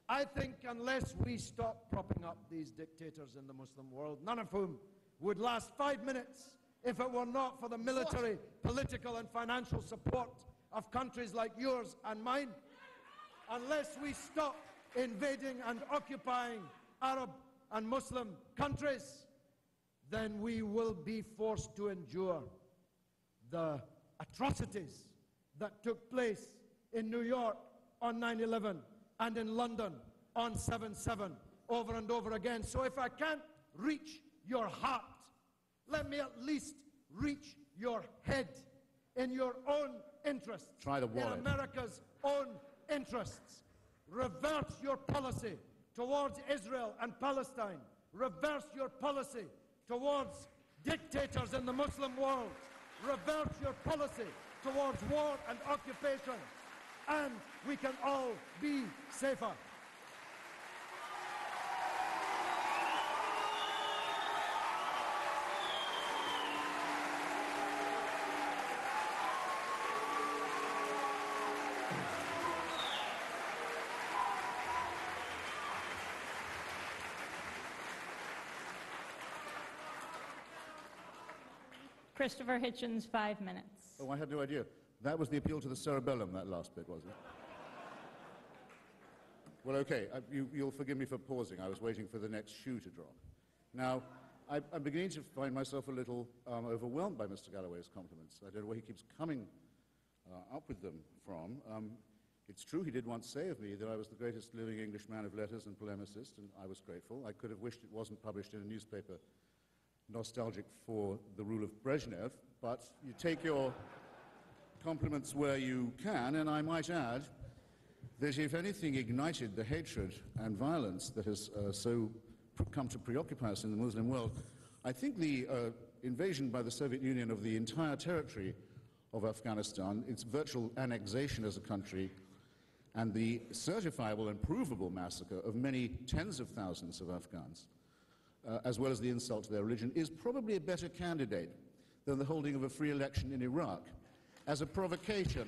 I think unless we stop propping up these dictators in the Muslim world, none of whom would last 5 minutes if it were not for the military, political and financial support of countries like yours and mine, unless we stop invading and occupying Arab and Muslim countries, then we will be forced to endure the atrocities that took place in New York on 9/11 and in London on 7/7 over and over again. So if I can't reach your heart, let me at least reach your head in your own interests. Try the wallet. In America's own interests. Reverse your policy towards Israel and Palestine. Reverse your policy towards dictators in the Muslim world. Reverse your policy towards war and occupation. And we can all be safer. Christopher Hitchens, 5 minutes. Oh, I had no idea. That was the appeal to the cerebellum, that last bit, was it? Well, okay, you'll forgive me for pausing. I was waiting for the next shoe to drop. Now, I'm beginning to find myself a little overwhelmed by Mr. Galloway's compliments. I don't know where he keeps coming up with them from. It's true he did once say of me that I was the greatest living English man of letters and polemicist, and I was grateful. I could have wished it wasn't published in a newspaper nostalgic for the rule of Brezhnev, but you take your compliments where you can, and I might add that if anything ignited the hatred and violence that has so come to preoccupy us in the Muslim world, I think the invasion by the Soviet Union of the entire territory of Afghanistan, its virtual annexation as a country, and the certifiable and provable massacre of many tens of thousands of Afghans, as well as the insult to their religion, is probably a better candidate than the holding of a free election in Iraq as a provocation.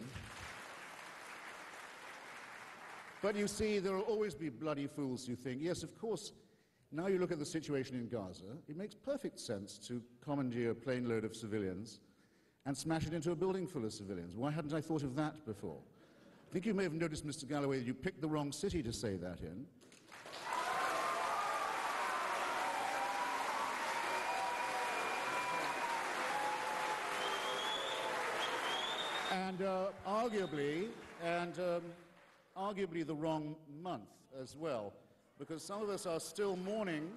But you see, there will always be bloody fools who think, yes, of course, now you look at the situation in Gaza, it makes perfect sense to commandeer a plane load of civilians and smash it into a building full of civilians. Why hadn't I thought of that before? I think you may have noticed, Mr. Galloway, that you picked the wrong city to say that in. And arguably the wrong month as well, because some of us are still mourning.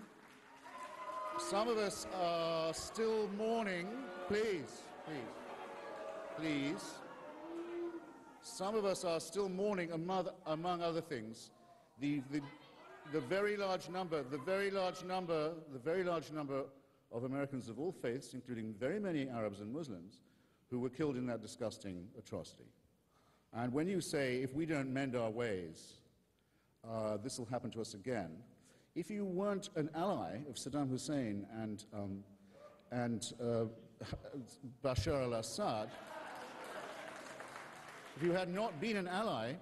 Some of us are still mourning. Please. Some of us are still mourning, among other things, the very large number of Americans of all faiths, including very many Arabs and Muslims, who were killed in that disgusting atrocity. And when you say, if we don't mend our ways, this will happen to us again, if you weren't an ally of Saddam Hussein and Bashar al-Assad, if you had not been an ally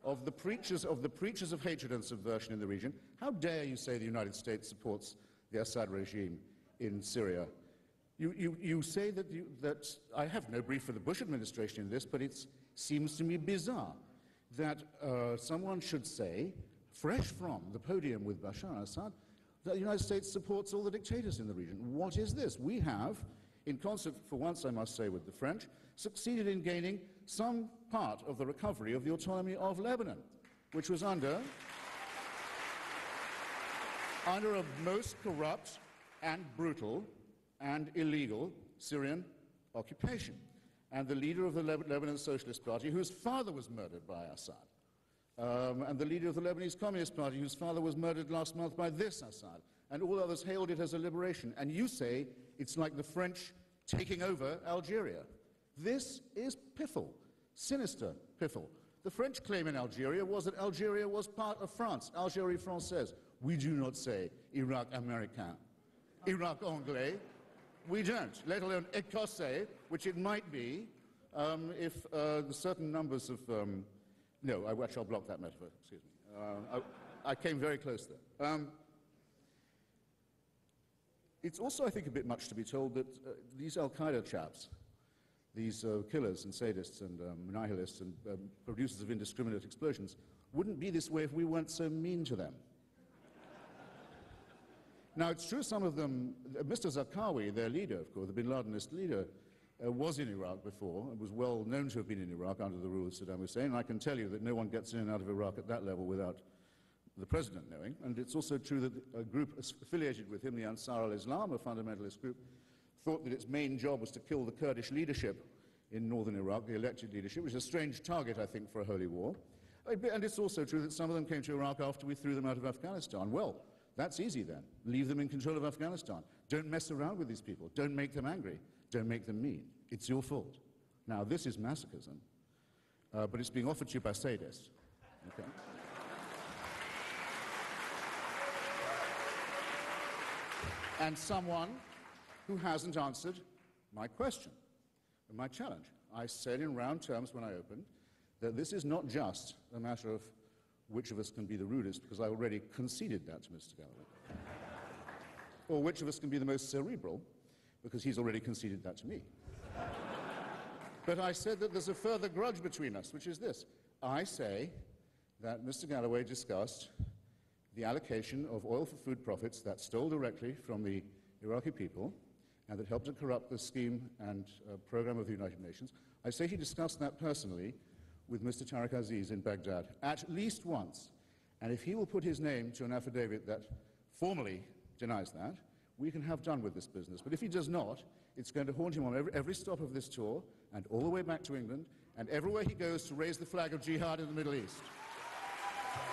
of the preachers of hatred and subversion in the region, how dare you say the United States supports the Assad regime in Syria? You say that I have no brief for the Bush administration in this, but it seems to me bizarre that someone should say, fresh from the podium with Bashar al-Assad, the United States supports all the dictators in the region. What is this? We have, in concert, for once I must say, with the French, succeeded in gaining some part of the recovery of the autonomy of Lebanon, which was under a most corrupt and brutal and illegal Syrian occupation. And the leader of the Lebanon Socialist Party, whose father was murdered by Assad, and the leader of the Lebanese Communist Party, whose father was murdered last month by this Assad, and all others hailed it as a liberation. And you say it's like the French taking over Algeria. This is piffle, sinister piffle. The French claim in Algeria was that Algeria was part of France, Algérie française. We do not say Iraq américain, Iraq anglais. We don't, let alone écossais, which it might be if the certain numbers of... no, I'll block that metaphor, excuse me. I came very close there. It's also, I think, a bit much to be told that these Al-Qaeda chaps, these killers and sadists and nihilists and producers of indiscriminate explosions, wouldn't be this way if we weren't so mean to them. Now, it's true some of them, Mr. Zarqawi, their leader, of course, the bin Ladenist leader, was in Iraq before, and was well known to have been in Iraq under the rule of Saddam Hussein, and I can tell you that no one gets in and out of Iraq at that level without the president knowing. And it's also true that a group affiliated with him, the Ansar al-Islam, a fundamentalist group, thought that its main job was to kill the Kurdish leadership in northern Iraq, the elected leadership, which is a strange target, I think, for a holy war. And it's also true that some of them came to Iraq after we threw them out of Afghanistan. Well, that's easy then. Leave them in control of Afghanistan. Don't mess around with these people. Don't make them angry. Don't make them mean. It's your fault. Now, this is masochism, but it's being offered to you by sadists. Okay? And someone who hasn't answered my question, my challenge. I said in round terms when I opened that this is not just a matter of which of us can be the rudest, because I already conceded that to Mr. Galloway, or which of us can be the most cerebral, because he's already conceded that to me. But I said that there's a further grudge between us, which is this. I say that Mr. Galloway discussed the allocation of oil for food profits that stole directly from the Iraqi people and that helped to corrupt the scheme and program of the United Nations. I say he discussed that personally with Mr. Tariq Aziz in Baghdad at least once. And if he will put his name to an affidavit that formally denies that, we can have done with this business. But if he does not, it's going to haunt him on every stop of this tour and all the way back to England and everywhere he goes to raise the flag of jihad in the Middle East.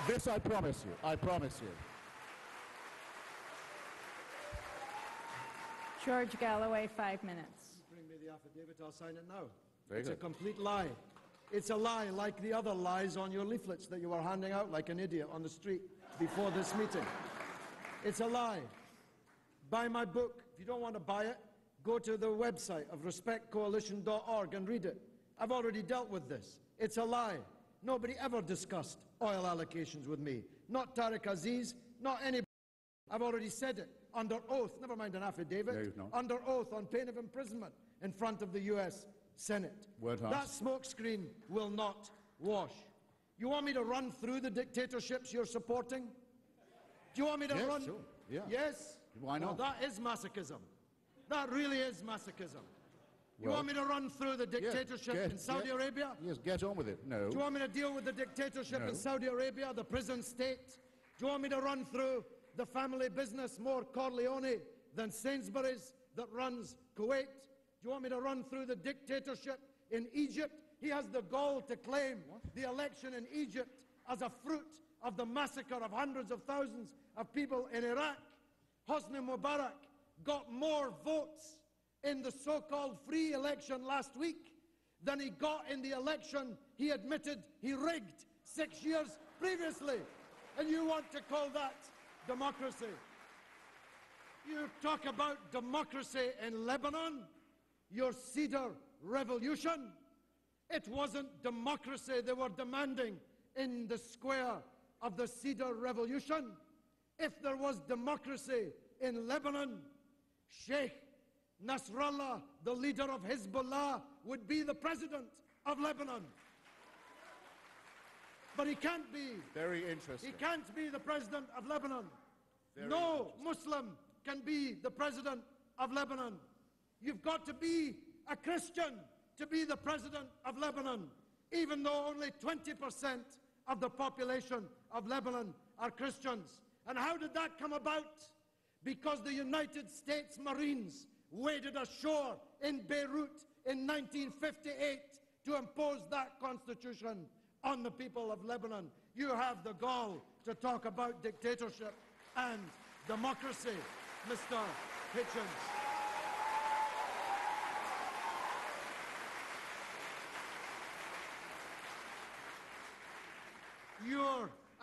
This I promise you. I promise you. George Galloway, 5 minutes. Bring me the affidavit, I'll sign it now. Very it's good. A complete lie. It's a lie like the other lies on your leaflets that you were handing out like an idiot on the street before this meeting. It's a lie. Buy my book. If you don't want to buy it, go to the website of respectcoalition.org and read it. I've already dealt with this. It's a lie. Nobody ever discussed oil allocations with me. Not Tariq Aziz, not anybody. I've already said it under oath, never mind an affidavit, No, you've not. under oath on pain of imprisonment in front of the US Senate. Word That house. smokescreen will not wash. You want me to run through the dictatorships you're supporting? Do you want me to Yes, run? sure. Yeah. Yes? Why not? Well, that is masochism. That really is masochism. You Well, want me to run through the dictatorship in Saudi Arabia? Yes, get on with it. No. Do you want me to deal with the dictatorship No. in Saudi Arabia, the prison state? Do you want me to run through the family business more Corleone than Sainsbury's that runs Kuwait? Do you want me to run through the dictatorship in Egypt? He has the gall to claim the election in Egypt as a fruit of the massacre of hundreds of thousands of people in Iraq. Hosni Mubarak got more votes in the so-called free election last week than he got in the election he admitted he rigged 6 years previously. And you want to call that democracy? You talk about democracy in Lebanon, your Cedar Revolution. It wasn't democracy they were demanding in the square of the Cedar Revolution. If there was democracy in Lebanon, Sheikh Nasrallah, the leader of Hezbollah, would be the president of Lebanon. But he can't be. Very interesting. He can't be the president of Lebanon. No Muslim can be the president of Lebanon. You've got to be a Christian to be the president of Lebanon, even though only 20% of the population of Lebanon are Christians. And how did that come about? Because the United States Marines waded ashore in Beirut in 1958 to impose that constitution on the people of Lebanon. You have the gall to talk about dictatorship and democracy, Mr. Hitchens.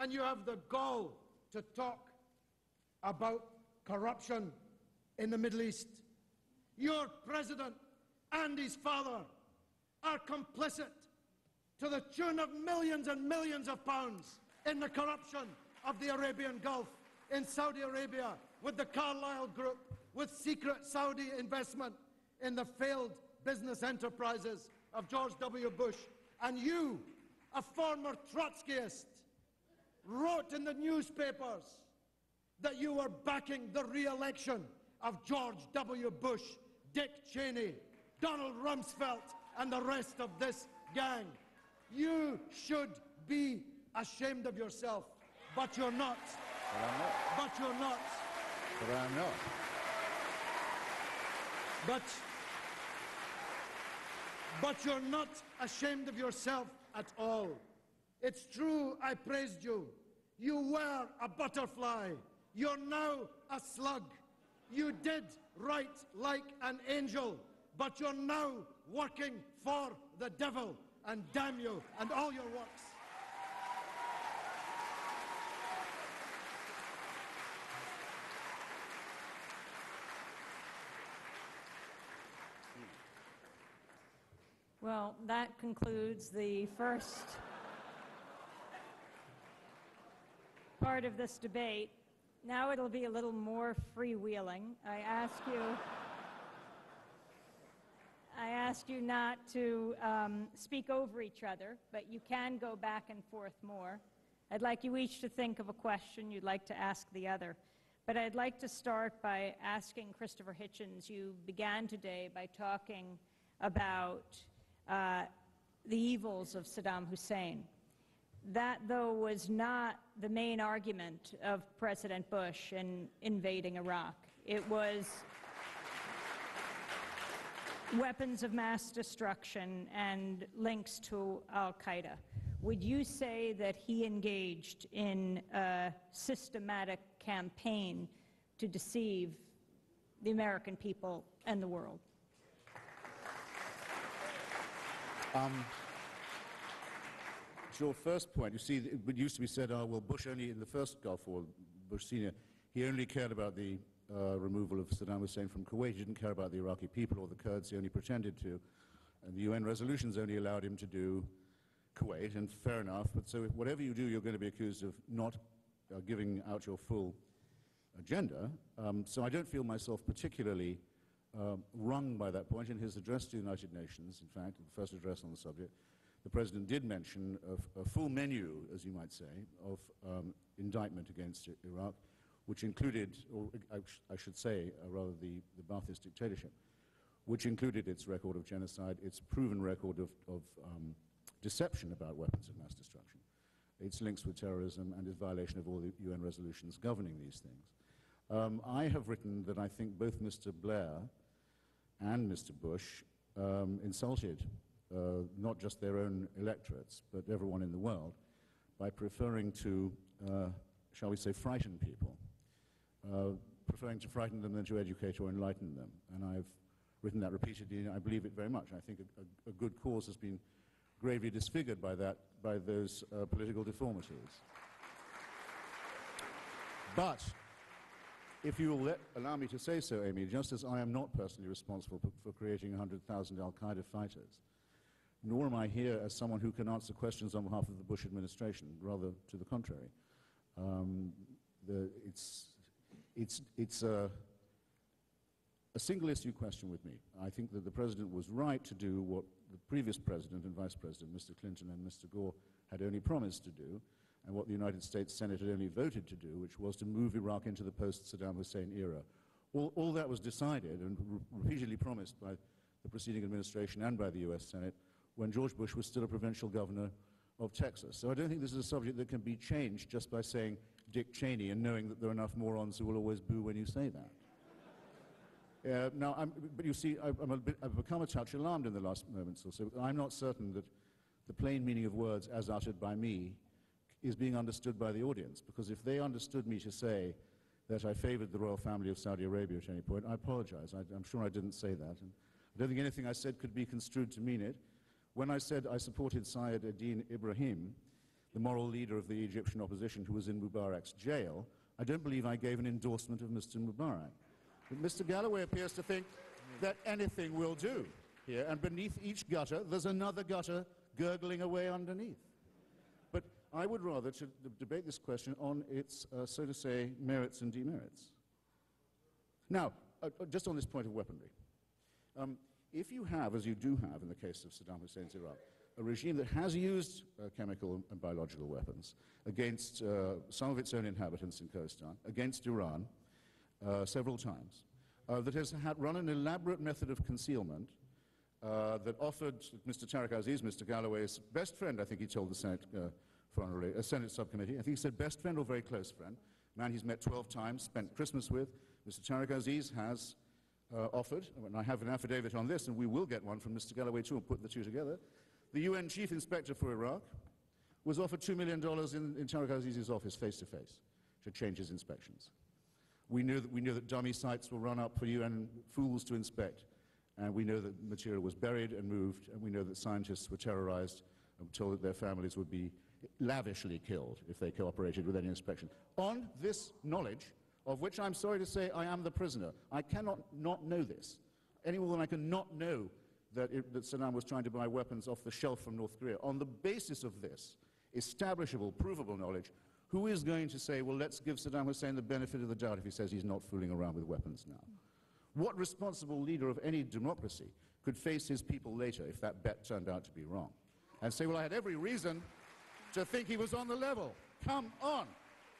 You have the gall to talk about corruption in the Middle East. Your president and his father are complicit to the tune of millions and millions of pounds in the corruption of the Arabian Gulf, in Saudi Arabia, with the Carlyle Group, with secret Saudi investment in the failed business enterprises of George W. Bush. And you, a former Trotskyist, wrote in the newspapers that you were backing the re-election of George W. Bush, Dick Cheney, Donald Rumsfeld, and the rest of this gang. You should be ashamed of yourself, but you're not. But I'm not. But you're not. But I'm not. But you're not ashamed of yourself at all. It's true, I praised you. You were a butterfly. You're now a slug. You did write like an angel, but you're now working for the devil, and damn you and all your works. Well, that concludes the first part of this debate. Now it'll be a little more freewheeling. I ask you not to speak over each other, but you can go back and forth more. I'd like you each to think of a question you'd like to ask the other. But I'd like to start by asking Christopher Hitchens. You began today by talking about the evils of Saddam Hussein. That, though, was not the main argument of President Bush in invading Iraq. It was weapons of mass destruction and links to al-Qaeda. Would you say that he engaged in a systematic campaign to deceive the American people and the world? Your first point, you see, it used to be said, oh, well, Bush only, in the first Gulf War, Bush Sr., he only cared about the removal of Saddam Hussein from Kuwait. He didn't care about the Iraqi people or the Kurds. He only pretended to. And the UN resolutions only allowed him to do Kuwait, and fair enough. But so whatever you do, you're going to be accused of not giving out your full agenda. So I don't feel myself particularly wrung by that point. In his address to the United Nations, in fact, the first address on the subject, the President did mention a full menu, as you might say, of indictment against Iraq, which included, or I should say, rather the Ba'athist dictatorship, which included its record of genocide, its proven record of deception about weapons of mass destruction, its links with terrorism, and its violation of all the UN resolutions governing these things. I have written that I think both Mr. Blair and Mr. Bush insulted not just their own electorates, but everyone in the world, by preferring to, shall we say, frighten people, preferring to frighten them than to educate or enlighten them. And I've written that repeatedly, and I believe it very much. I think a good cause has been gravely disfigured by that, by those political deformities. But if you will allow me to say so, Amy, just as I am not personally responsible for creating 100,000 al-Qaeda fighters, nor am I here as someone who can answer questions on behalf of the Bush administration, rather to the contrary. It's a single-issue question with me. I think that the President was right to do what the previous President and Vice President, Mr. Clinton and Mr. Gore, had only promised to do, and what the United States Senate had only voted to do, which was to move Iraq into the post-Saddam Hussein era. All that was decided and repeatedly promised by the preceding administration and by the US Senate when George Bush was still a provincial governor of Texas. So I don't think this is a subject that can be changed just by saying Dick Cheney and knowing that there are enough morons who will always boo when you say that. But you see, I've become a touch alarmed in the last moments or so. I'm not certain that the plain meaning of words as uttered by me is being understood by the audience, because if they understood me to say that I favored the royal family of Saudi Arabia at any point, I apologize. I'm sure I didn't say that. And I don't think anything I said could be construed to mean it. When I said I supported Syed ad-Din Ibrahim, the moral leader of the Egyptian opposition who was in Mubarak's jail, I don't believe I gave an endorsement of Mr. Mubarak. But Mr. Galloway appears to think that anything will do here, and beneath each gutter, there's another gutter gurgling away underneath. But I would rather debate this question on its, so to say, merits and demerits. Now, just on this point of weaponry, if you have, as you do have in the case of Saddam Hussein's Iraq, a regime that has used chemical and biological weapons against some of its own inhabitants in Khorasan, against Iran, several times, that has run an elaborate method of concealment that offered Mr. Tariq Aziz, Mr. Galloway's best friend, I think he told the Senate, Senate subcommittee, I think he said best friend or very close friend, man he's met 12 times, spent Christmas with, Mr. Tariq Aziz has offered, and I have an affidavit on this, and we will get one from Mr. Galloway too, and put the two together. The UN Chief Inspector for Iraq was offered $2 million in Tariq Aziz's office face-to-face to change his inspections. We knew that dummy sites were run up for UN fools to inspect, and we know that material was buried and moved, and we know that scientists were terrorized and told that their families would be lavishly killed if they cooperated with any inspection. On this knowledge, of which I'm sorry to say I am the prisoner, I cannot not know this, any more than I can not know that Saddam was trying to buy weapons off the shelf from North Korea. On the basis of this establishable, provable knowledge, who is going to say, well, let's give Saddam Hussein the benefit of the doubt if he says he's not fooling around with weapons now? What responsible leader of any democracy could face his people later if that bet turned out to be wrong and say, well, I had every reason to think he was on the level. Come on,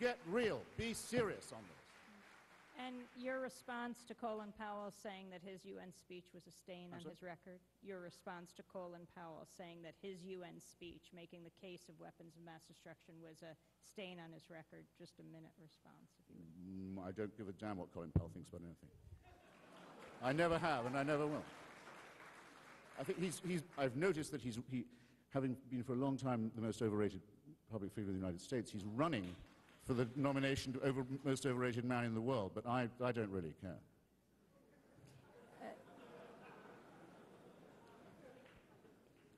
get real, be serious on this. And your response to Colin Powell saying that his UN speech was a stain on his record? Your response to Colin Powell saying that his UN speech, making the case of weapons of mass destruction, was a stain on his record? Just a minute response, if you would. I don't give a damn what Colin Powell thinks about anything. I never have, and I never will. I think I've noticed that having been for a long time the most overrated public figure in the United States, he's running for the nomination to most overrated man in the world, but I don't really care.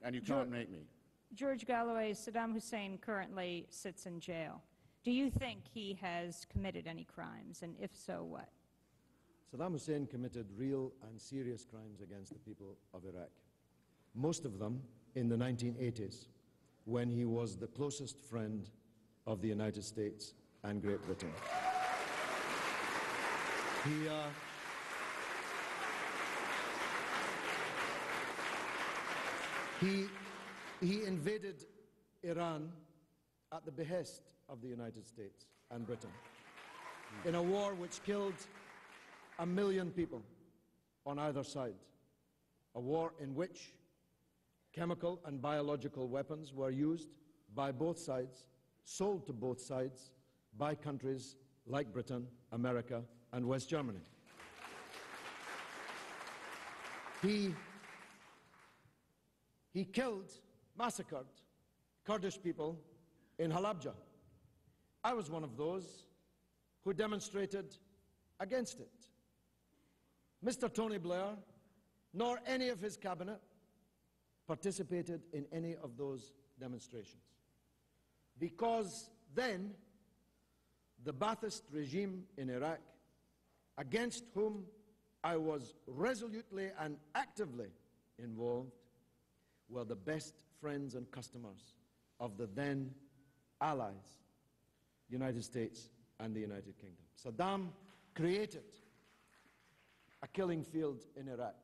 And you can't make me. George Galloway, Saddam Hussein currently sits in jail. Do you think he has committed any crimes, and if so, what? Saddam Hussein committed real and serious crimes against the people of Iraq. Most of them in the 1980s, when he was the closest friend of the United States and Great Britain. He invaded Iran at the behest of the United States and Britain in a war which killed 1 million people on either side, a war in which chemical and biological weapons were used by both sides, sold to both sides by countries like Britain, America, and West Germany. He killed, massacred Kurdish people in Halabja. I was one of those who demonstrated against it. Mr. Tony Blair, nor any of his cabinet, participated in any of those demonstrations. Because then, the Ba'athist regime in Iraq, against whom I was resolutely and actively involved, were the best friends and customers of the then allies, United States and the United Kingdom. Saddam created a killing field in Iraq.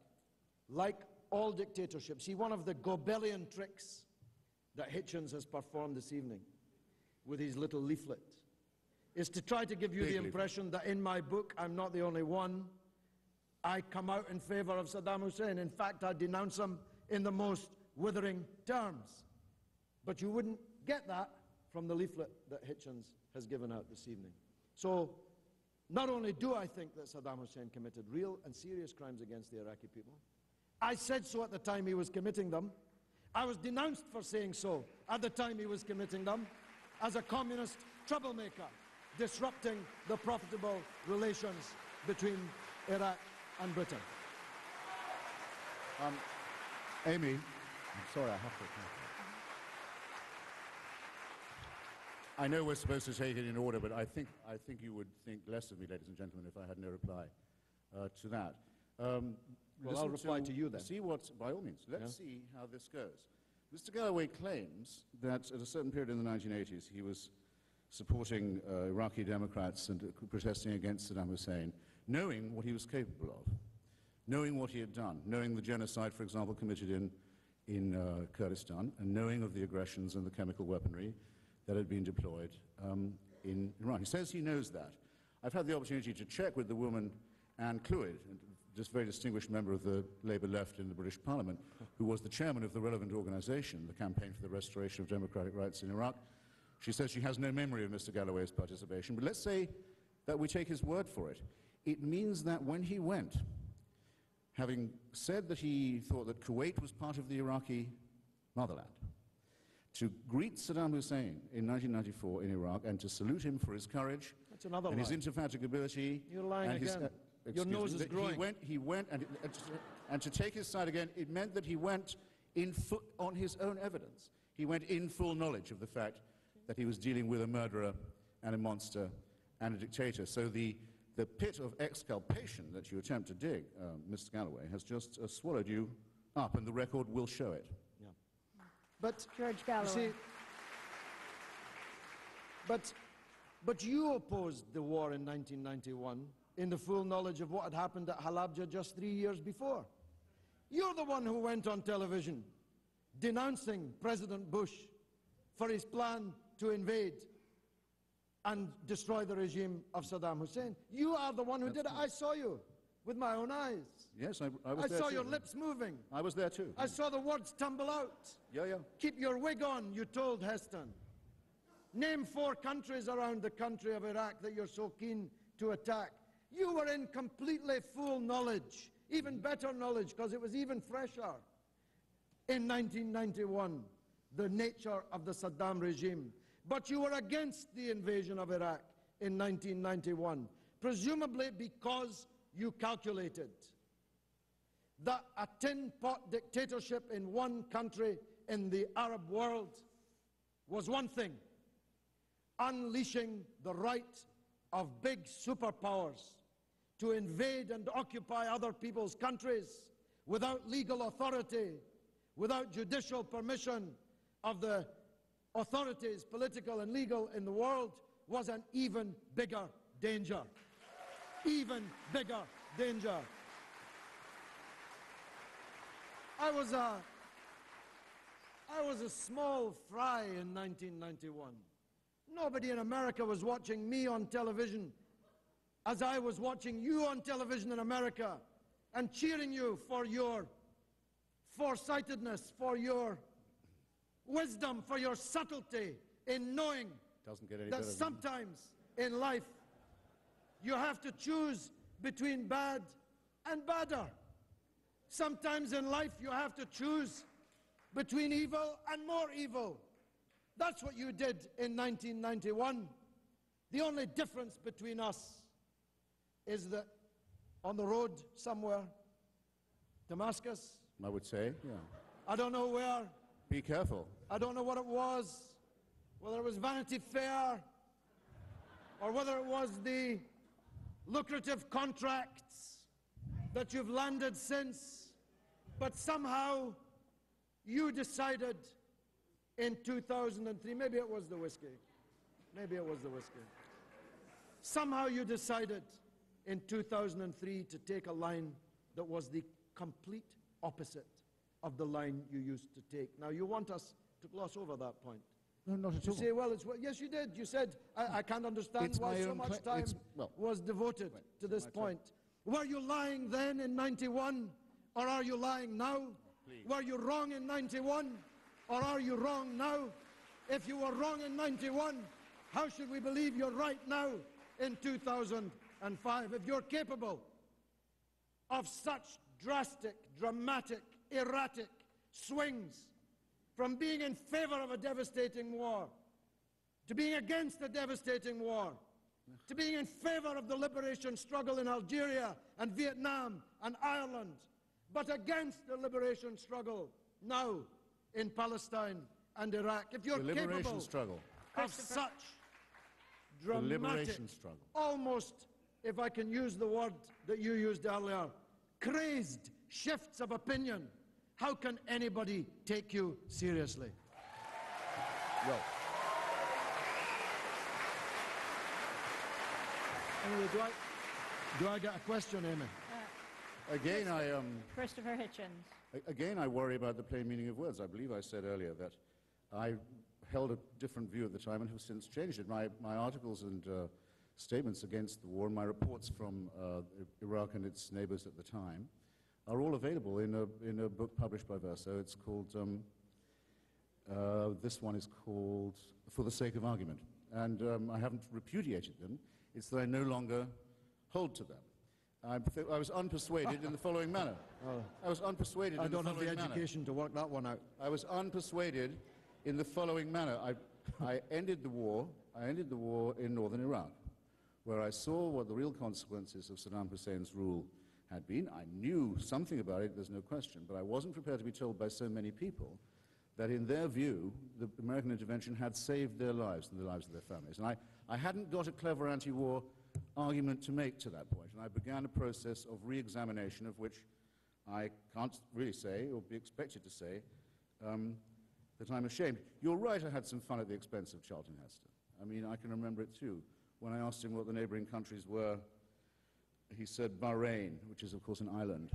Like all dictatorships, one of the Goebbelian tricks that Hitchens has performed this evening with his little leaflet is to try to give you the impression that in my book, I'm not the only one. I come out in favor of Saddam Hussein. In fact, I denounce him in the most withering terms. But you wouldn't get that from the leaflet that Hitchens has given out this evening. So, not only do I think that Saddam Hussein committed real and serious crimes against the Iraqi people, I said so at the time he was committing them. I was denounced for saying so at the time he was committing them as a communist troublemaker, disrupting the profitable relations between Iraq and Britain. Amy, I'm sorry, I have to. I know we're supposed to take it in order, but I think you would think less of me, ladies and gentlemen, if I had no reply to that. Well, I'll reply to you then. See what, by all means, let's see how this goes. Mr. Galloway claims that at a certain period in the 1980s he was supporting Iraqi Democrats and protesting against Saddam Hussein, knowing what he was capable of, knowing what he had done, knowing the genocide, for example, committed in Kurdistan, and knowing of the aggressions and the chemical weaponry that had been deployed in Iran. He says he knows that. I've had the opportunity to check with the woman, Anne Clwyd, just very distinguished member of the Labour left in the British Parliament, who was the chairman of the relevant organisation, the Campaign for the Restoration of Democratic Rights in Iraq. She says she has no memory of Mr. Galloway's participation, but let's say that we take his word for it. It means that when he went, having said that he thought that Kuwait was part of the Iraqi motherland, to greet Saddam Hussein in 1994 in Iraq and to salute him for his courage and his indefatigability. You're lying again. Your nose is growing. He went and to take his side again, it meant that he went on his own evidence. He went in full knowledge of the fact that he was dealing with a murderer and a monster and a dictator. So the pit of exculpation that you attempt to dig, Mr. Galloway, has just swallowed you up, and the record will show it. Yeah. But George Galloway. You see, but you opposed the war in 1991 in the full knowledge of what had happened at Halabja just 3 years before. You're the one who went on television denouncing President Bush for his plan to invade and destroy the regime of Saddam Hussein. You are the one who did it. I saw you with my own eyes. Yes, I was there too. I saw your lips moving. I was there too. I saw the words tumble out. Yeah. Keep your wig on, you told Heston. Name 4 countries around the country of Iraq that you're so keen to attack. You were in completely full knowledge, even better knowledge, because it was even fresher, in 1991, the nature of the Saddam regime. But you were against the invasion of Iraq in 1991, presumably because you calculated that a tin-pot dictatorship in one country in the Arab world was one thing. Unleashing the right of big superpowers to invade and occupy other people's countries without legal authority, without judicial permission of the authorities, political and legal, in the world, was an even bigger danger. Even bigger danger. I was a small fry in 1991. Nobody in America was watching me on television as I was watching you on television in America and cheering you for your foresightedness, for your wisdom, for your subtlety in knowing that sometimes in life you have to choose between bad and badder. Sometimes in life you have to choose between evil and more evil. That's what you did in 1991. The only difference between us is that on the road somewhere, Damascus, I would say, yeah. I don't know where. Be careful. I don't know what it was, whether it was Vanity Fair or whether it was the lucrative contracts that you've landed since, but somehow you decided in 2003, maybe it was the whiskey, somehow you decided in 2003 to take a line that was the complete opposite of the line you used to take. Now you want us to gloss over that point. No, not at You all. say, well, yes, you did. You said, I can't understand It's why my so own much time was devoted to this point. Were you lying then in 91, or are you lying now? Please. Were you wrong in 91, or are you wrong now? If you were wrong in 91, how should we believe you're right now in 2005? If you're capable of such drastic, dramatic, erratic swings from being in favor of a devastating war, to being against a devastating war, to being in favor of the liberation struggle in Algeria and Vietnam and Ireland, but against the liberation struggle now in Palestine and Iraq. If you're The liberation capable struggle. of such The dramatic, liberation struggle. almost, if I can use the word that you used earlier, crazed shifts of opinion, how can anybody take you seriously? Well, Anyway, do I get a question, Amy? again, Christopher Hitchens. Again, I worry about the plain meaning of words. I believe I said earlier that I held a different view at the time and have since changed it. My articles and statements against the war and my reports from Iraq and its neighbors at the time are all available in a book published by Verso. It's called, this one is called For the Sake of Argument. And I haven't repudiated them. It's that I no longer hold to them. I was unpersuaded in the following manner. I was unpersuaded I in the don't have following the manner. education to work that one out. I was unpersuaded in the following manner. I ended the war. I ended the war in northern Iraq, where I saw what the real consequences of Saddam Hussein's rule had been. I knew something about it, there's no question, but I wasn't prepared to be told by so many people that in their view, the American intervention had saved their lives and the lives of their families. And I hadn't got a clever anti-war argument to make to that point, and I began a process of re-examination of which I can't really say, or be expected to say, that I'm ashamed. You're right, I had some fun at the expense of Charlton Heston. I mean, I can remember it too. When I asked him what the neighboring countries were, he said Bahrain, which is, of course, an island.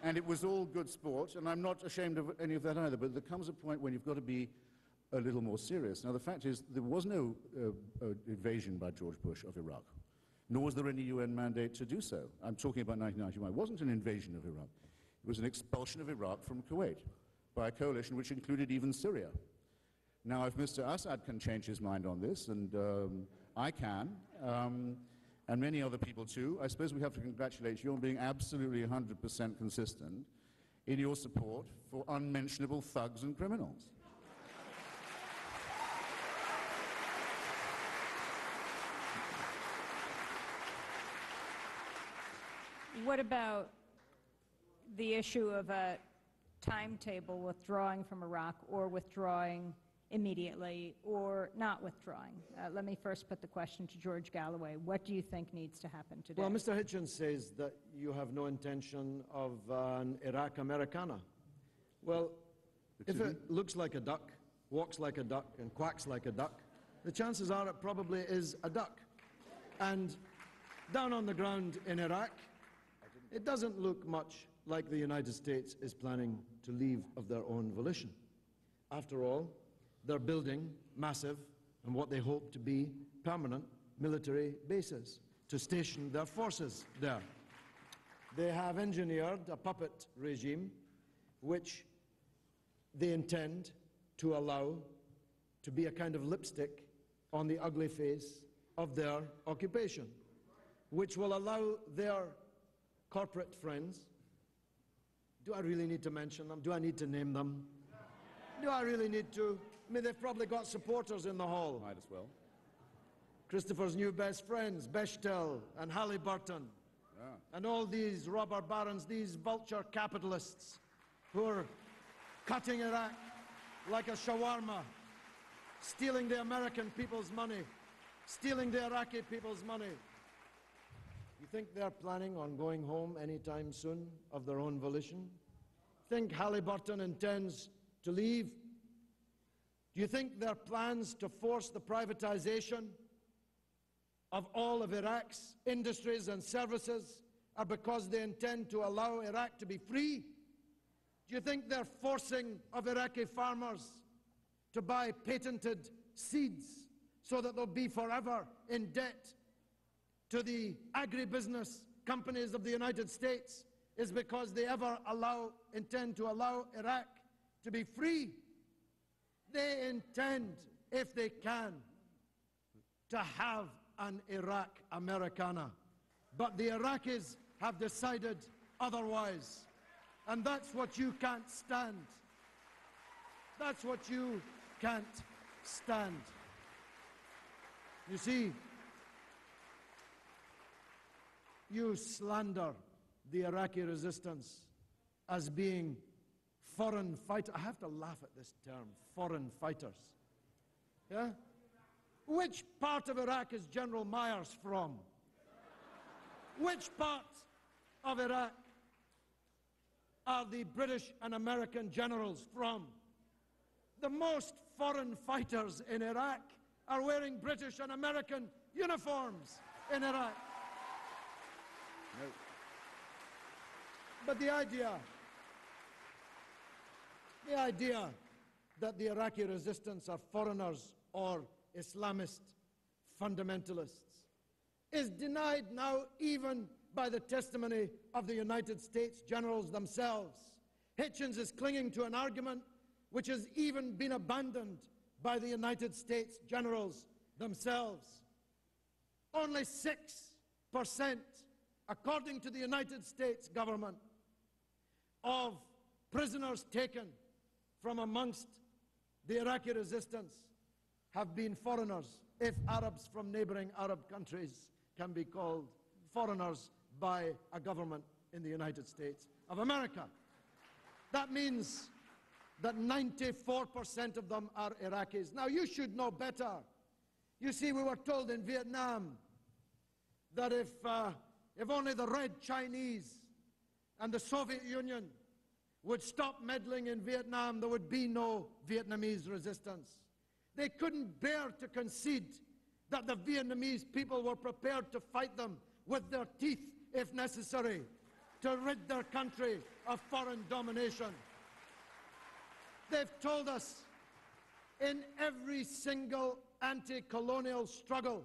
And it was all good sport, and I'm not ashamed of any of that either, but there comes a point when you've got to be a little more serious. Now, the fact is, there was no invasion by George Bush of Iraq, nor was there any UN mandate to do so. I'm talking about 1991. It wasn't an invasion of Iraq. It was an expulsion of Iraq from Kuwait by a coalition which included even Syria. Now, if Mr. Assad can change his mind on this, and I can, and many other people too, I suppose we have to congratulate you on being absolutely 100% consistent in your support for unmentionable thugs and criminals. What about the issue of a timetable withdrawing from Iraq or withdrawing immediately or not withdrawing? Let me first put the question to George Galloway. What do you think needs to happen today? Well, Mr. Hitchens says that you have no intention of an Iraq Americana. Well, if it looks like a duck, walks like a duck, and quacks like a duck, the chances are it probably is a duck. And down on the ground in Iraq, it doesn't look much like the United States is planning to leave of their own volition. After all, they're building massive and what they hope to be permanent military bases to station their forces there. They have engineered a puppet regime which they intend to allow to be a kind of lipstick on the ugly face of their occupation, which will allow their corporate friends. Do I really need to mention them? Do I need to name them? Do I really need to? I mean, they've probably got supporters in the hall. Might as well. Christopher's new best friends, Bechtel and Halliburton, and all these robber barons, these vulture capitalists who are cutting Iraq like a shawarma, stealing the American people's money, stealing the Iraqi people's money. You think they're planning on going home anytime soon of their own volition? Think Halliburton intends to leave? Do you think their plans to force the privatization of all of Iraq's industries and services are because they intend to allow Iraq to be free? Do you think they're forcing of Iraqi farmers to buy patented seeds so that they'll be forever in debt to the agribusiness companies of the United States is because they intend to allow Iraq to be free. They intend, if they can, to have an Iraq Americana. But the Iraqis have decided otherwise. And that's what you can't stand. That's what you can't stand. You see, you slander the Iraqi resistance as being foreign fighters. I have to laugh at this term, foreign fighters. Yeah? Which part of Iraq is General Myers from? Which part of Iraq are the British and American generals from? The most foreign fighters in Iraq are wearing British and American uniforms in Iraq. No. But the idea that the Iraqi resistance are foreigners or Islamist fundamentalists is denied now even by the testimony of the United States generals themselves. Hitchens is clinging to an argument which has even been abandoned by the United States generals themselves. Only 6%, according to the United States government, of prisoners taken from amongst the Iraqi resistance have been foreigners, if Arabs from neighboring Arab countries can be called foreigners by a government in the United States of America. That means that 94% of them are Iraqis. Now, you should know better. You see, we were told in Vietnam that if only the Red Chinese and the Soviet Union would stop meddling in Vietnam, there would be no Vietnamese resistance. They couldn't bear to concede that the Vietnamese people were prepared to fight them with their teeth, if necessary, to rid their country of foreign domination. They've told us in every single anti-colonial struggle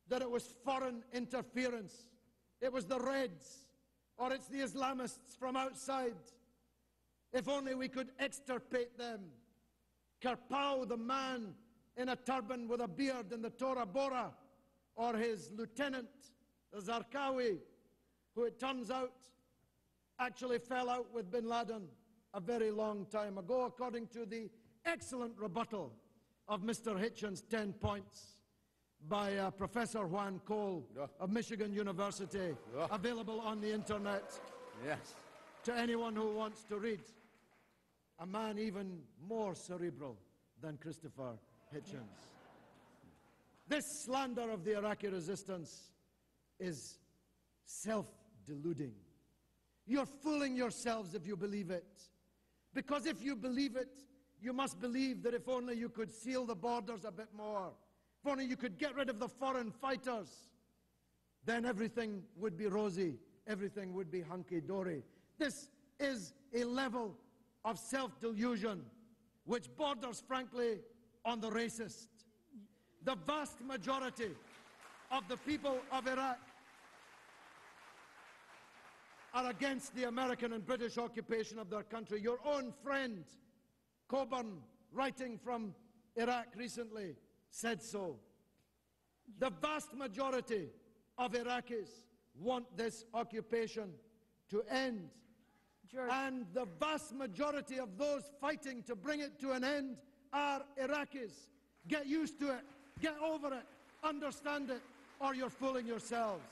that it was foreign interference. It was the Reds, or it's the Islamists from outside. If only we could extirpate them. Kerpow, the man in a turban with a beard in the Tora Bora, or his lieutenant, the Zarqawi, who it turns out actually fell out with bin Laden a very long time ago, according to the excellent rebuttal of Mr. Hitchens' 10 points by Professor Juan Cole of Michigan University, available on the internet to anyone who wants to read. A man even more cerebral than Christopher Hitchens. This slander of the Iraqi resistance is self-deluding. You're fooling yourselves if you believe it. Because if you believe it, you must believe that if only you could seal the borders a bit more, if only you could get rid of the foreign fighters, then everything would be rosy, everything would be hunky-dory. This is a level of self-delusion which borders, frankly, on the racist. The vast majority of the people of Iraq are against the American and British occupation of their country. Your own friend, Coburn, writing from Iraq recently, said so. The vast majority of Iraqis want this occupation to end. George. And the vast majority of those fighting to bring it to an end are Iraqis. Get used to it. Get over it. Understand it, or you're fooling yourselves.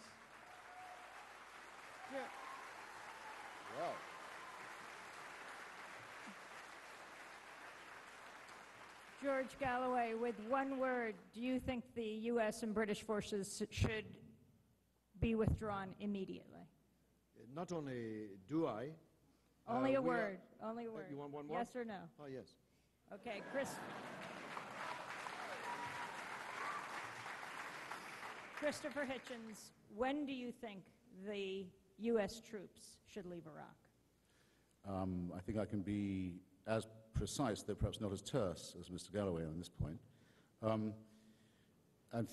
Yeah. Wow. George Galloway, with one word, do you think the U.S. and British forces should be withdrawn immediately? Not only do I. Only a word. Only a word. You want one more? Yes or no? Oh, yes. Okay, Christopher Hitchens, when do you think the U.S. troops should leave Iraq? I think I can be as precise, though perhaps not as terse as Mr. Galloway on this point. And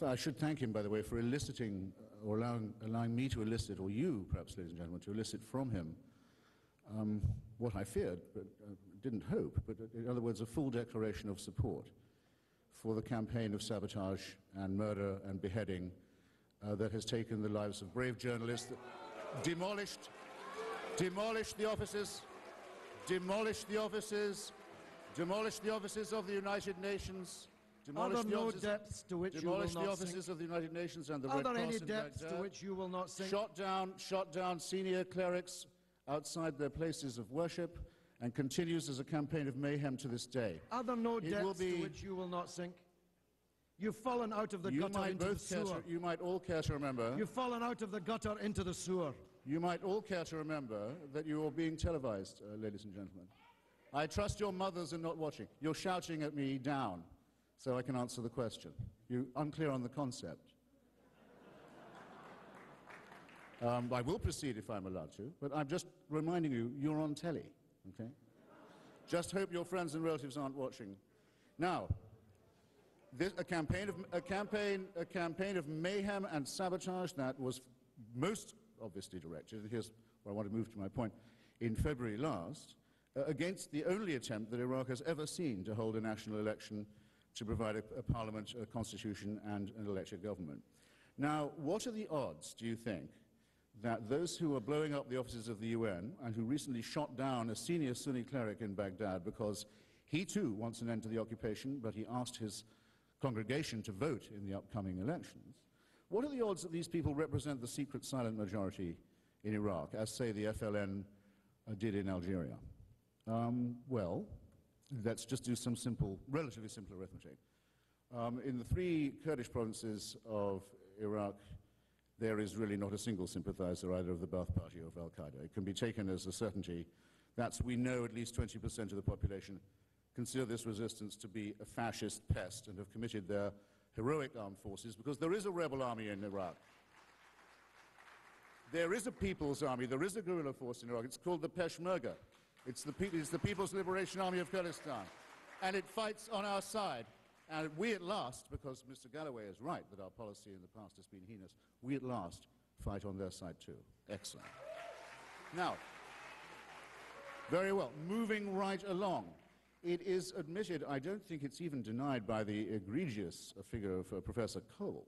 I should thank him, by the way, for eliciting, or allowing me to elicit, or you, perhaps, ladies and gentlemen, to elicit from him what I feared, but didn't hope, but in other words, a full declaration of support for the campaign of sabotage and murder and beheading that has taken the lives of brave journalists, demolished the offices of the United Nations, Are there no depths to which you will not sink? Demolished the offices of the United Nations and the Are Red there Cross any in depths to Baghdad. which you will not sink? Shot down senior clerics outside their places of worship, and continues as a campaign of mayhem to this day. Are there no depths to which you will not sink? You've fallen out of the gutter into the sewer. You might all care to remember. You've fallen out of the gutter into the sewer. You might all care to remember that you are being televised, ladies and gentlemen. I trust your mothers are not watching. You're shouting at me down, so I can answer the question. You're unclear on the concept. I will proceed if I'm allowed to, but I'm just reminding you, you're on telly, okay? Just hope your friends and relatives aren't watching. Now, a campaign of mayhem and sabotage that was most obviously directed, and here's where I want to move to my point, in February last, against the only attempt that Iraq has ever seen to hold a national election to provide a parliament, a constitution, and an elected government. Now, what are the odds, do you think, that those who are blowing up the offices of the UN and who recently shot down a senior Sunni cleric in Baghdad because he too wants an end to the occupation, but he asked his congregation to vote in the upcoming elections, what are the odds that these people represent the secret silent majority in Iraq, as, say, the FLN did in Algeria? Well, let's just do some relatively simple arithmetic. In the 3 Kurdish provinces of Iraq, there is really not a single sympathizer either of the Ba'ath Party or of al-Qaeda. It can be taken as a certainty that we know at least 20% of the population consider this resistance to be a fascist pest and have committed their heroic armed forces, because there is a rebel army in Iraq. There is a people's army, there is a guerrilla force in Iraq. It's called the Peshmerga. It's the People's Liberation Army of Kurdistan. And it fights on our side. And we at last, because Mr. Galloway is right that our policy in the past has been heinous, we at last fight on their side too. Excellent. Now, very well, moving right along. It is admitted, I don't think it's even denied by the egregious figure of Professor Cole,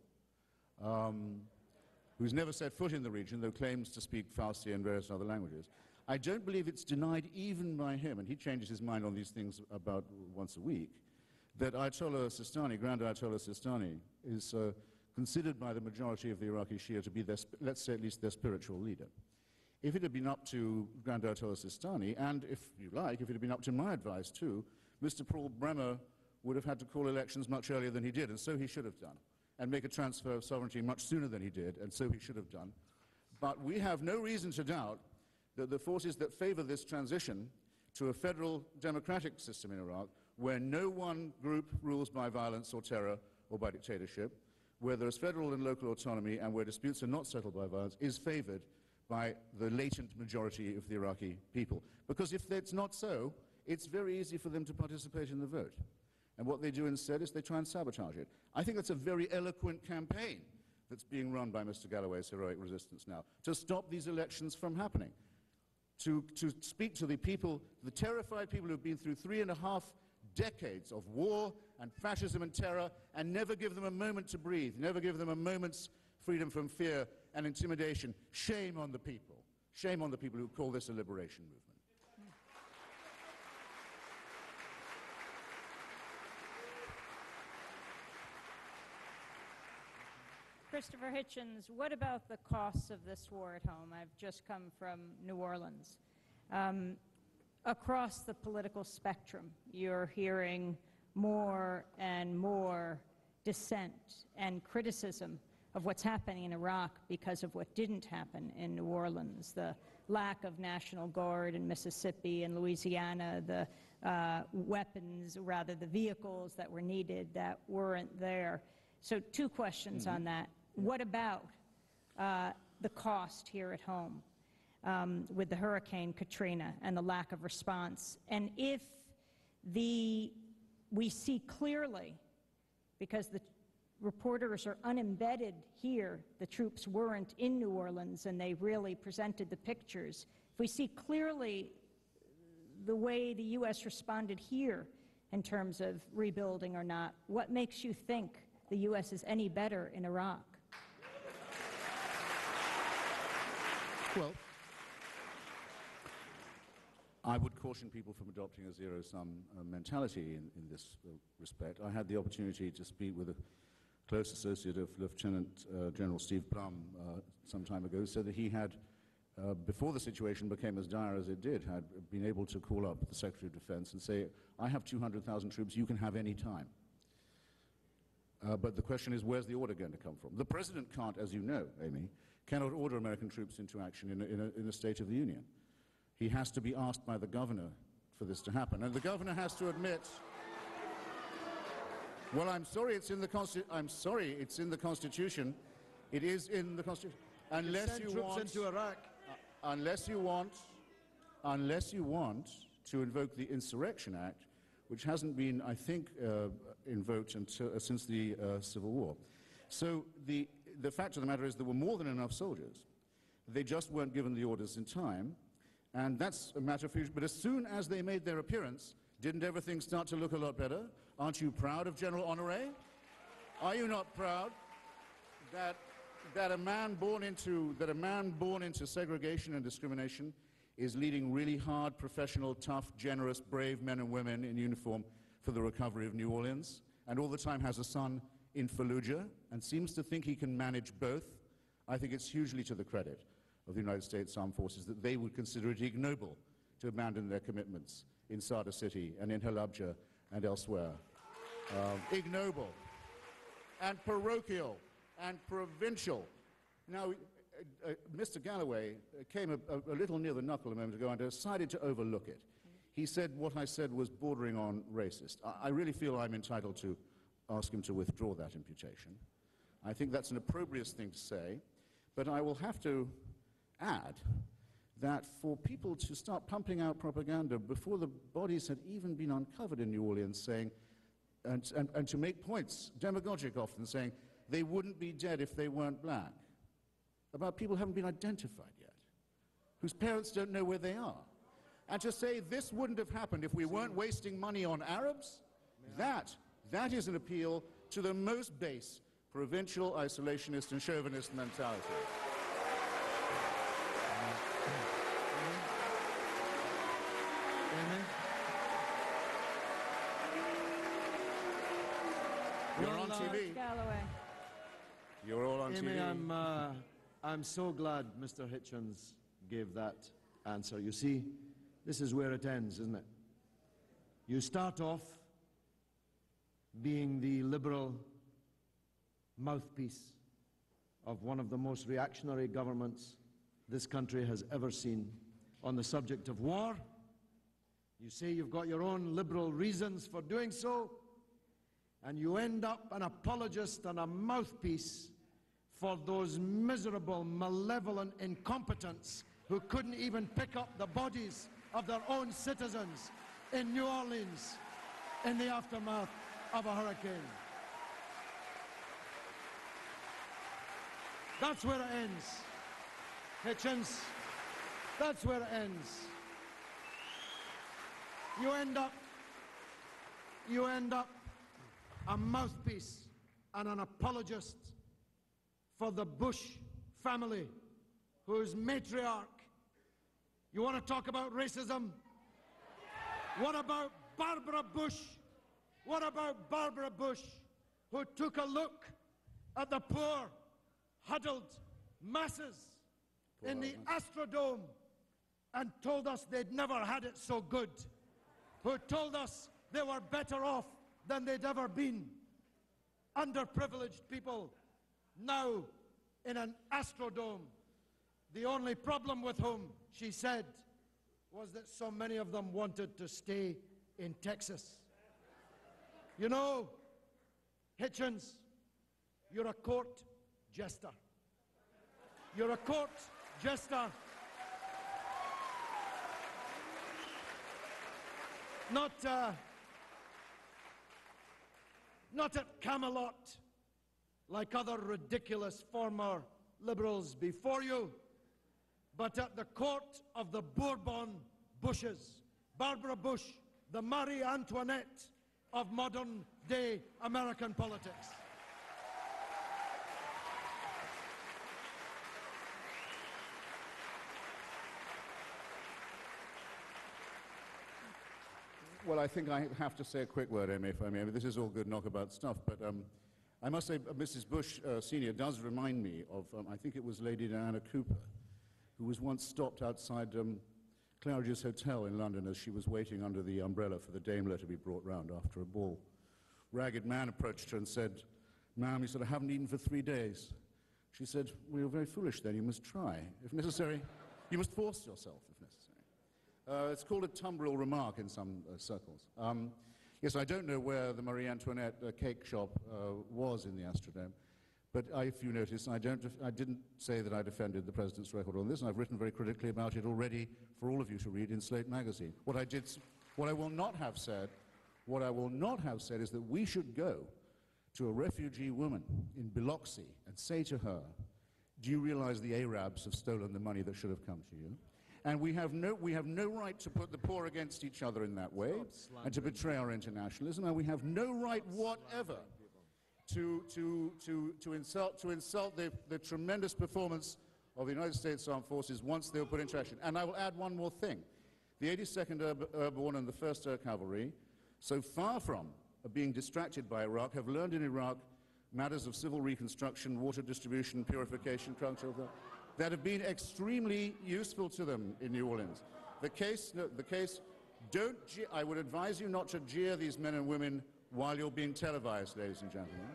who's never set foot in the region, though claims to speak Farsi and various other languages. I don't believe it's denied even by him, and he changes his mind on these things about once a week, that Ayatollah Sistani, Grand Ayatollah Sistani, is considered by the majority of the Iraqi Shia to be, let's say, at least their spiritual leader. If it had been up to Grand Ayatollah Sistani, and if you like, if it had been up to my advice too, Mr. Paul Bremer would have had to call elections much earlier than he did, and so he should have done, and make a transfer of sovereignty much sooner than he did, and so he should have done. But we have no reason to doubt that the forces that favor this transition to a federal democratic system in Iraq, where no one group rules by violence or terror or by dictatorship, where there is federal and local autonomy, and where disputes are not settled by violence, is favored by the latent majority of the Iraqi people. Because if it's not so, it's very easy for them to participate in the vote. And what they do instead is they try and sabotage it. I think that's a very eloquent campaign that's being run by Mr. Galloway's heroic resistance now, to stop these elections from happening, to speak to the people, the terrified people who've been through 3.5 decades of war and fascism and terror, and never give them a moment to breathe, never give them a moment's freedom from fear and intimidation. Shame on the people. Shame on the people who call this a liberation movement. Christopher Hitchens, what about the costs of this war at home? I've just come from New Orleans. Across the political spectrum, you're hearing more and more dissent and criticism of what's happening in Iraq because of what didn't happen in New Orleans, the lack of National Guard in Mississippi and Louisiana, the weapons, rather the vehicles that were needed that weren't there. So 2 questions on that. What about the cost here at home with the Hurricane Katrina and the lack of response? And if We see clearly, because the reporters are unembedded here, the troops weren't in New Orleans and they really presented the pictures. If we see clearly the way the U.S. responded here in terms of rebuilding or not, what makes you think the U.S. is any better in Iraq? Well, I would caution people from adopting a zero-sum mentality in this respect. I had the opportunity to speak with a close associate of Lieutenant General Steve Blum some time ago, who said that he had, before the situation became as dire as it did, had been able to call up the Secretary of Defense and say, I have 200,000 troops, you can have any time. But the question is, where's the order going to come from? The President can't, as you know, Amy, cannot order American troops into action in a State of the Union. He has to be asked by the governor for this to happen. And the governor has to admit, well, I'm sorry, it's in the Constitution. It is in the Constitution. Unless you want into Iraq. Unless you want to invoke the Insurrection Act, which hasn't been, I think, invoked until, since the Civil War. So the fact of the matter is there were more than enough soldiers. They just weren't given the orders in time. And that's a matter for you. But as soon as they made their appearance, didn't everything start to look a lot better? Aren't you proud of General Honoré? Are you not proud that a man born into segregation and discrimination is leading really hard, professional, tough, generous, brave men and women in uniform for the recovery of New Orleans, and all the time has a son in Fallujah and seems to think he can manage both? I think it's hugely to the credit of the United States Armed Forces that they would consider it ignoble to abandon their commitments in Sada City and in Halabja and elsewhere. Ignoble and parochial and provincial. Now, Mr. Galloway came a little near the knuckle a moment ago and decided to overlook it. He said what I said was bordering on racist. I really feel I'm entitled to ask him to withdraw that imputation. I think that's an opprobrious thing to say, but I will have to add that for people to start pumping out propaganda before the bodies had even been uncovered in New Orleans, saying, and to make points, demagogic often, saying they wouldn't be dead if they weren't black, about people who haven't been identified yet, whose parents don't know where they are, and to say this wouldn't have happened if we weren't wasting money on Arabs, that is an appeal to the most base provincial, isolationist, and chauvinist mentality. You're on TV. Galloway. You're all on Amy, TV. I'm so glad Mr. Hitchens gave that answer. You see, this is where it ends, isn't it? You start off being the liberal mouthpiece of one of the most reactionary governments this country has ever seen on the subject of war. You say you've got your own liberal reasons for doing so, and you end up an apologist and a mouthpiece for those miserable, malevolent incompetents who couldn't even pick up the bodies of their own citizens in New Orleans in the aftermath of a hurricane. That's where it ends. Hitchens, that's where it ends. You end up a mouthpiece and an apologist for the Bush family, whose matriarch. You want to talk about racism? What about Barbara Bush? What about Barbara Bush, who took a look at the poor, huddled masses in the Astrodome and told us they'd never had it so good, who told us they were better off than they'd ever been, underprivileged people now in an Astrodome, the only problem with whom, she said, was that so many of them wanted to stay in Texas. You know, Hitchens, you're a court jester. You're a court jester. not at Camelot, like other ridiculous former liberals before you, but at the court of the Bourbon Bushes, Barbara Bush, the Marie Antoinette of modern-day American politics. Well, I think I have to say a quick word, Amy, if I may. I mean, this is all good knockabout stuff, but I must say Mrs. Bush Senior does remind me of, I think it was Lady Diana Cooper, who was once stopped outside Claridge's Hotel in London as she was waiting under the umbrella for the Daimler to be brought round after a ball. Ragged man approached her and said, "Ma'am," he said, "I haven't eaten for 3 days." She said, "Well, you're very foolish then. You must try. If necessary, you must force yourself, if necessary." It's called a tumbril remark in some circles. Yes, I don't know where the Marie Antoinette cake shop was in the Astrodome, but if you notice, I didn't say that I defended the President's record on this, and I've written very critically about it already for all of you to read in Slate magazine. What I will not have said is that we should go to a refugee woman in Biloxi and say to her, "Do you realize the Arabs have stolen the money that should have come to you?" And we have no right to put the poor against each other in that way and to betray our internationalism, and we have no right whatever to insult the tremendous performance of the United States Armed Forces once they were put into action. And I will add one more thing. The 82nd Airborne and the 1st Air Cavalry, so far from being distracted by Iraq, have learned in Iraq matters of civil reconstruction, water distribution, purification, culture, that have been extremely useful to them in New Orleans. I would advise you not to jeer these men and women while you're being televised, ladies and gentlemen.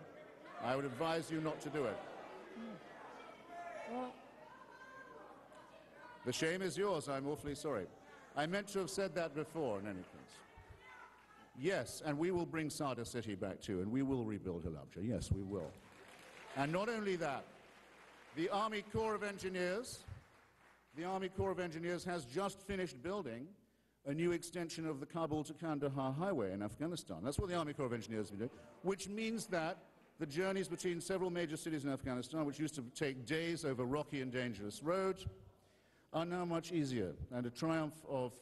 I would advise you not to do it. The shame is yours, I'm awfully sorry. I meant to have said that before, in any case. Yes, and we will bring Sada City back too, and we will rebuild Halabja. Yes, we will. And not only that, the Army Corps of Engineers has just finished building a new extension of the Kabul to Kandahar highway in Afghanistan. That's what the Army Corps of Engineers have been doing, which means that the journeys between several major cities in Afghanistan, which used to take days over rocky and dangerous roads, are now much easier, and a triumph of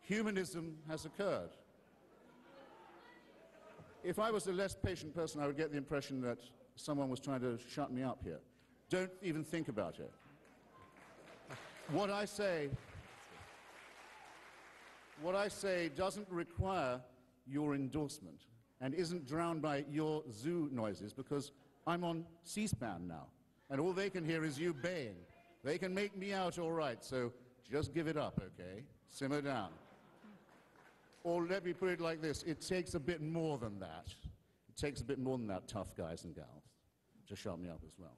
humanism has occurred. If I was a less patient person, I would get the impression that someone was trying to shut me up here. Don't even think about it. What I say doesn't require your endorsement and isn't drowned by your zoo noises, because I'm on C-SPAN now, and all they can hear is you baying. They can make me out all right, so just give it up, okay? Simmer down. Or let me put it like this, it takes a bit more than that. It takes a bit more than that, tough guys and gals, to shut me up as well.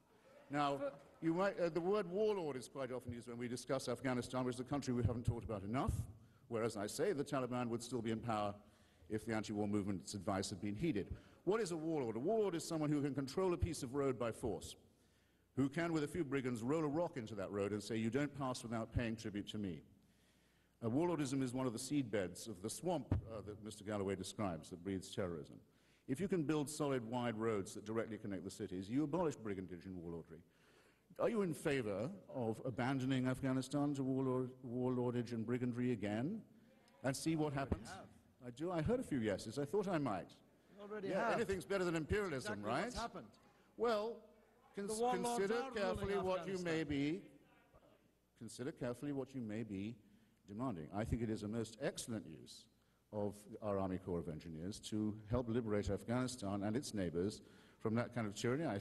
Now, the word warlord is quite often used when we discuss Afghanistan, which is a country we haven't talked about enough, whereas I say the Taliban would still be in power if the anti-war movement's advice had been heeded. What is a warlord? A warlord is someone who can control a piece of road by force, who can, with a few brigands, roll a rock into that road and say, "You don't pass without paying tribute to me." Warlordism is one of the seedbeds of the swamp that Mr. Galloway describes that breeds terrorism. If you can build solid, wide roads that directly connect the cities, you abolish brigandage and warlordry. Are you in favor of abandoning Afghanistan to warlordage and brigandry again and see what happens? I do. I heard a few yeses. I thought I might. You already have. Anything's better than imperialism, Exactly right? what's happened. Well, consider carefully what you may be demanding. I think it is a most excellent use of our Army Corps of Engineers to help liberate Afghanistan and its neighbors from that kind of tyranny. I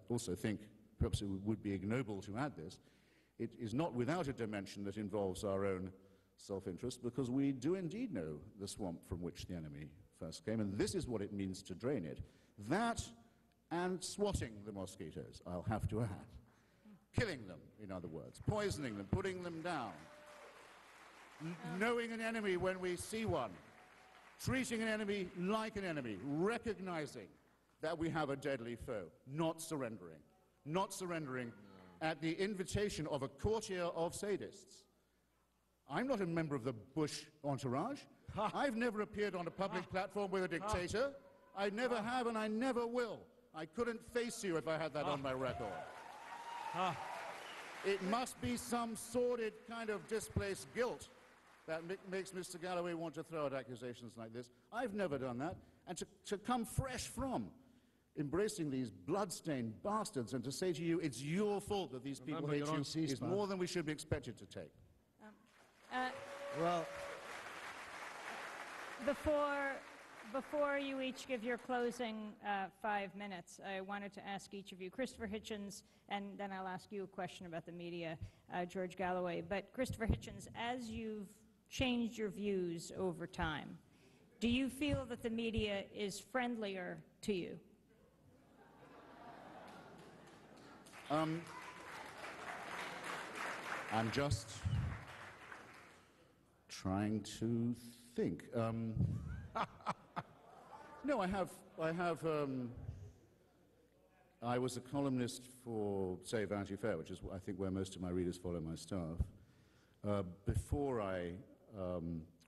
also think, perhaps it would be ignoble to add this, it is not without a dimension that involves our own self-interest, because we do indeed know the swamp from which the enemy first came, and this is what it means to drain it. That and swatting the mosquitoes, I'll have to add. Killing them, in other words, poisoning them, putting them down. Knowing an enemy when we see one, treating an enemy like an enemy, recognizing that we have a deadly foe, not surrendering at the invitation of a courtier of sadists. I'm not a member of the Bush entourage. I've never appeared on a public platform with a dictator. I never have, and I never will. I couldn't face you if I had that on my record. It must be some sordid kind of displaced guilt that makes Mr. Galloway want to throw out accusations like this. I've never done that. And to come fresh from embracing these blood-stained bastards and to say to you, it's your fault that these people hate you, is more than we should be expected to take. Well, Before you each give your closing 5 minutes, I wanted to ask each of you, Christopher Hitchens, and then I'll ask you a question about the media, George Galloway. But Christopher Hitchens, as you've changed your views over time, do you feel that the media is friendlier to you? I'm just trying to think. No, I was a columnist for, say, Vanity Fair, which is, I think, where most of my readers follow my stuff, before I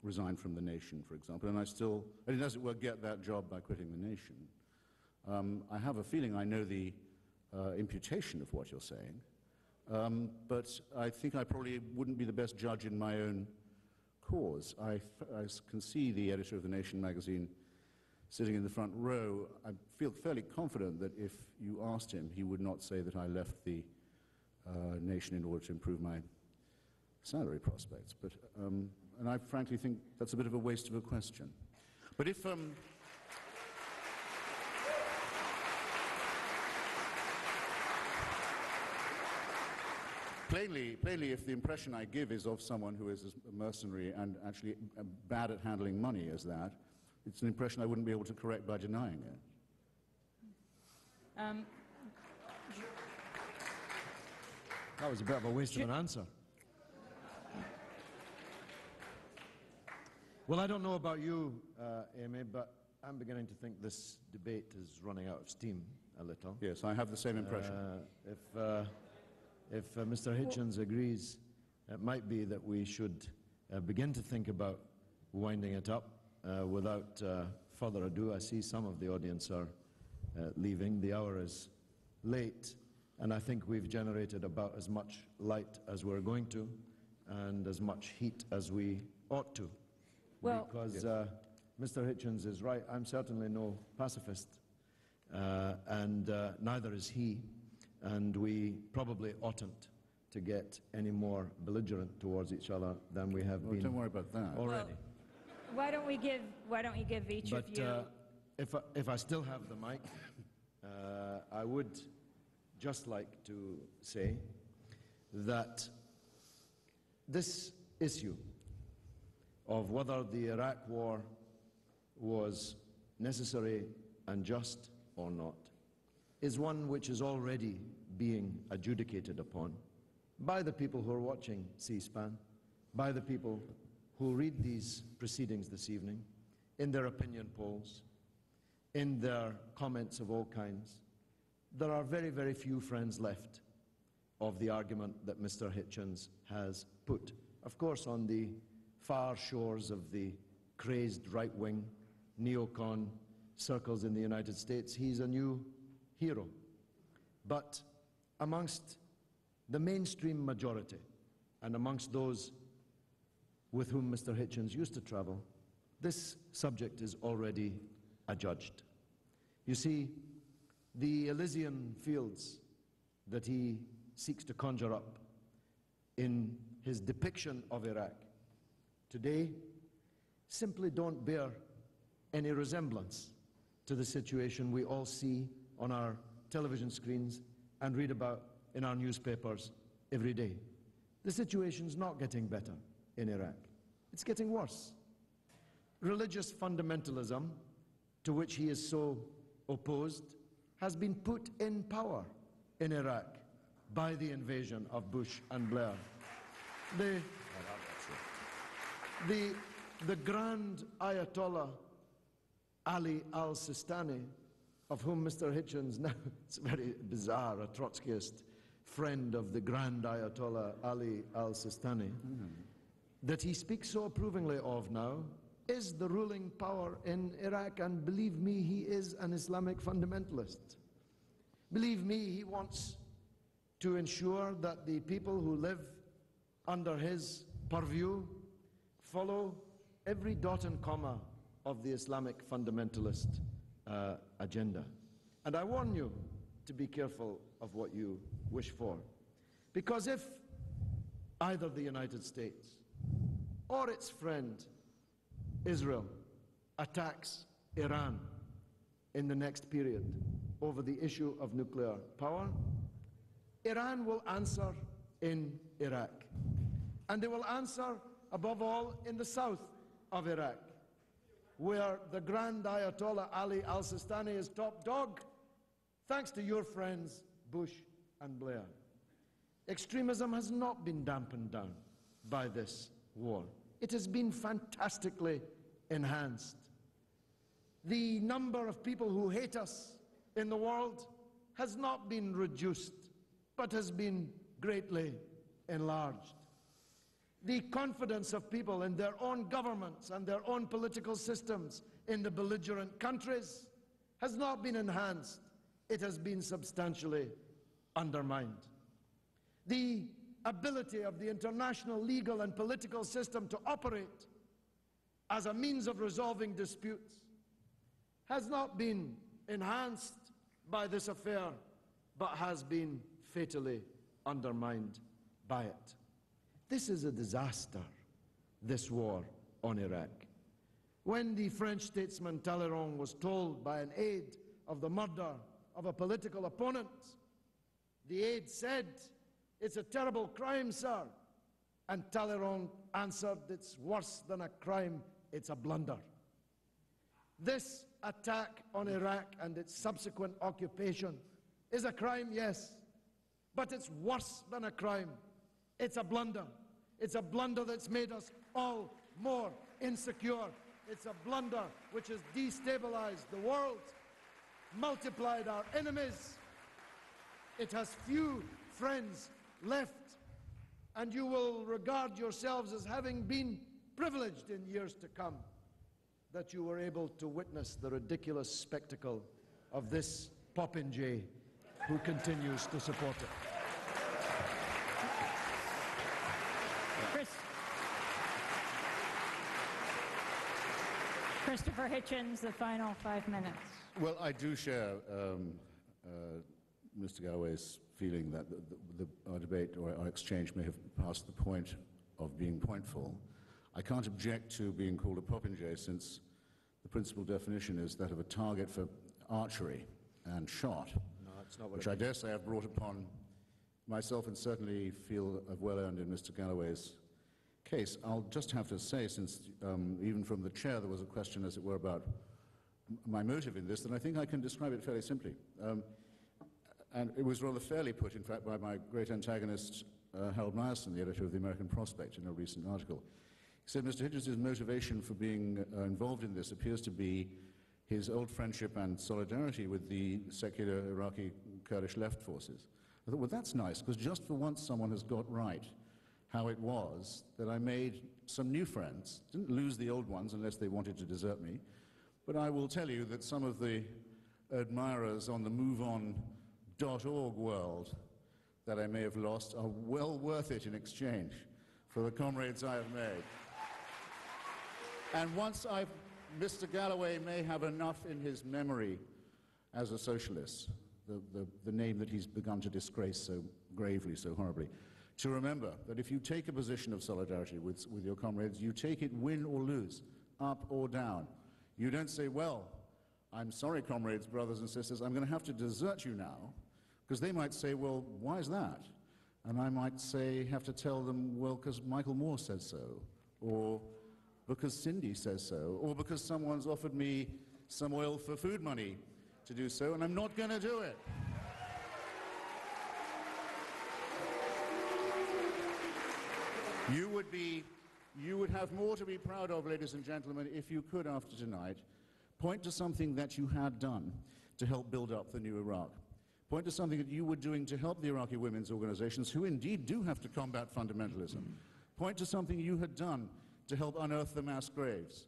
resigned from The Nation, for example, and I didn't, as it were, get that job by quitting The Nation. I have a feeling I know the imputation of what you're saying, but I think I probably wouldn't be the best judge in my own cause. I can see the editor of The Nation magazine sitting in the front row. I feel fairly confident that if you asked him, he would not say that I left the Nation in order to improve my salary prospects. But, and I frankly think that's a bit of a waste of a question. But if... Plainly, if the impression I give is of someone who is as mercenary and actually bad at handling money as that, it's an impression I wouldn't be able to correct by denying it. that was a bit of a waste of an answer. Well, I don't know about you, Amy, but I'm beginning to think this debate is running out of steam a little. Yes, I have the same impression. If Mr. Hitchens agrees, it might be that we should begin to think about winding it up. Without further ado, I see some of the audience are leaving. The hour is late, and I think we've generated about as much light as we're going to, and as much heat as we ought to. Well, because Mr. Hitchens is right. I'm certainly no pacifist, and neither is he. And we probably oughtn't to get any more belligerent towards each other than we have been. Don't worry about that already. Well, why don't you give each of you? If I still have the mic, I would just like to say that this issue of whether the Iraq war was necessary and just or not is one which is already being adjudicated upon by the people who are watching C-SPAN, by the people who read these proceedings this evening, in their opinion polls, in their comments of all kinds. There are very, very few friends left of the argument that Mr. Hitchens has put. Of course, on the far shores of the crazed right-wing neocon circles in the United States, he's a new hero. But amongst the mainstream majority and amongst those with whom Mr. Hitchens used to travel, this subject is already adjudged. You see, the Elysian fields that he seeks to conjure up in his depiction of Iraq today simply don't bear any resemblance to the situation we all see on our television screens and read about in our newspapers every day. The situation's not getting better in Iraq. It's getting worse. Religious fundamentalism, to which he is so opposed, has been put in power in Iraq by the invasion of Bush and Blair. The Grand Ayatollah Ali al-Sistani, of whom Mr. Hitchens, now it's very bizarre, a Trotskyist friend of the Grand Ayatollah Ali al-Sistani, that he speaks so approvingly of now, is the ruling power in Iraq, and believe me, he is an Islamic fundamentalist. Believe me, he wants to ensure that the people who live under his purview follow every dot and comma of the Islamic fundamentalist agenda. And I warn you to be careful of what you wish for. Because if either the United States or its friend Israel attacks Iran in the next period over the issue of nuclear power, Iran will answer in Iraq. And they will answer, above all, in the south of Iraq, where the Grand Ayatollah Ali al-Sistani is top dog, thanks to your friends Bush and Blair. Extremism has not been dampened down by this war. It has been fantastically enhanced. The number of people who hate us in the world has not been reduced, but has been greatly enlarged. The confidence of people in their own governments and their own political systems in the belligerent countries has not been enhanced. It has been substantially undermined. The ability of the international legal and political system to operate as a means of resolving disputes has not been enhanced by this affair, but has been fatally undermined by it. This is a disaster, this war on Iraq. When the French statesman Talleyrand was told by an aide of the murder of a political opponent, the aide said, "It's a terrible crime, sir." And Talleyrand answered, "It's worse than a crime, it's a blunder." This attack on Iraq and its subsequent occupation is a crime, yes, but it's worse than a crime. It's a blunder. It's a blunder that's made us all more insecure. It's a blunder which has destabilized the world, multiplied our enemies. It has few friends left, and you will regard yourselves as having been privileged in years to come that you were able to witness the ridiculous spectacle of this popinjay who continues to support it. Christopher Hitchens, the final 5 minutes. Well, I do share Mr. Galloway's feeling that our debate or our exchange may have passed the point of being pointful. I can't object to being called a popinjay, since the principal definition is that of a target for archery and shot, No, it's not what which I dare say I've brought upon myself, and certainly feel I've well earned in Mr. Galloway's case. I'll just have to say, since even from the chair there was a question, as it were, about my motive in this, then I think I can describe it fairly simply. And it was rather fairly put, in fact, by my great antagonist, Harold Meyerson, the editor of the American Prospect, in a recent article. He said Mr. Hitchens' motivation for being involved in this appears to be his old friendship and solidarity with the secular Iraqi Kurdish left forces. I thought, well, that's nice, because just for once someone has got right how it was that I made some new friends. Didn't lose the old ones unless they wanted to desert me. But I will tell you that some of the admirers on the MoveOn.org world that I may have lost are well worth it in exchange for the comrades I have made. And once Mr. Galloway may have enough in his memory as a socialist, the name that he's begun to disgrace so gravely, so horribly, to remember that if you take a position of solidarity with your comrades, you take it win or lose, up or down. You don't say, well, I'm sorry, comrades, brothers and sisters, I'm going to have to desert you now, because they might say, well, why is that? And I might say, have to tell them, well, because Michael Moore says so, or because Cindy says so, or because someone's offered me some oil for food money to do so, and I'm not going to do it. You would have more to be proud of, ladies and gentlemen, if you could, after tonight, point to something that you had done to help build up the new Iraq. Point to something that you were doing to help the Iraqi women's organizations, who indeed do have to combat fundamentalism. Point to something you had done to help unearth the mass graves.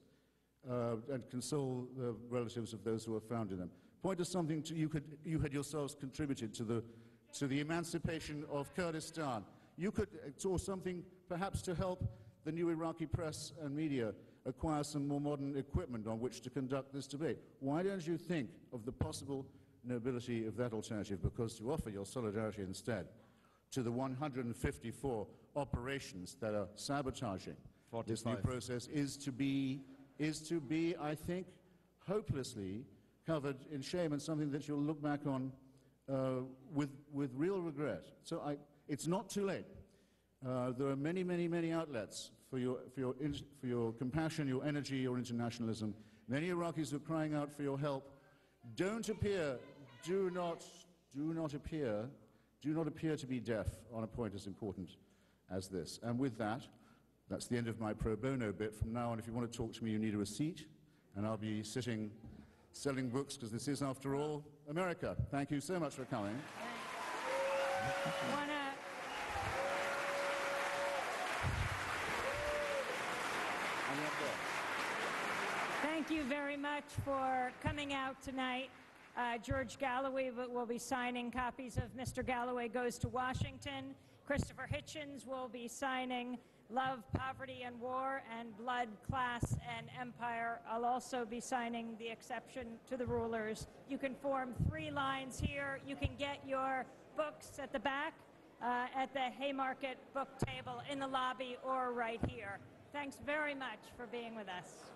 and console the relatives of those who are found in them. Point to something you had yourselves contributed to the emancipation of Kurdistan. You could, or something perhaps to help the new Iraqi press and media acquire some more modern equipment on which to conduct this debate. Why don't you think of the possible nobility of that alternative? Because to offer your solidarity instead to the 154 operations that are sabotaging 45. this new process is to be, I think, hopelessly covered in shame, and something that you'll look back on with real regret. So it's not too late. There are many, many, many outlets for your compassion, your energy, your internationalism. Many Iraqis are crying out for your help. Do not appear to be deaf on a point as important as this. And with that, that's the end of my pro bono bit. From now on, if you want to talk to me, you need a receipt, and I'll be sitting selling books, because this is, after all, America. Thank you so much for coming. Thank you very much for coming out tonight. George Galloway will be signing copies of Mr. Galloway Goes to Washington. Christopher Hitchens will be signing Love, Poverty, and War, and Blood, Class, and Empire. I'll also be signing The Exception to the Rulers. You can form 3 lines here. You can get your books at the back, at the Haymarket book table, in the lobby, or right here. Thanks very much for being with us.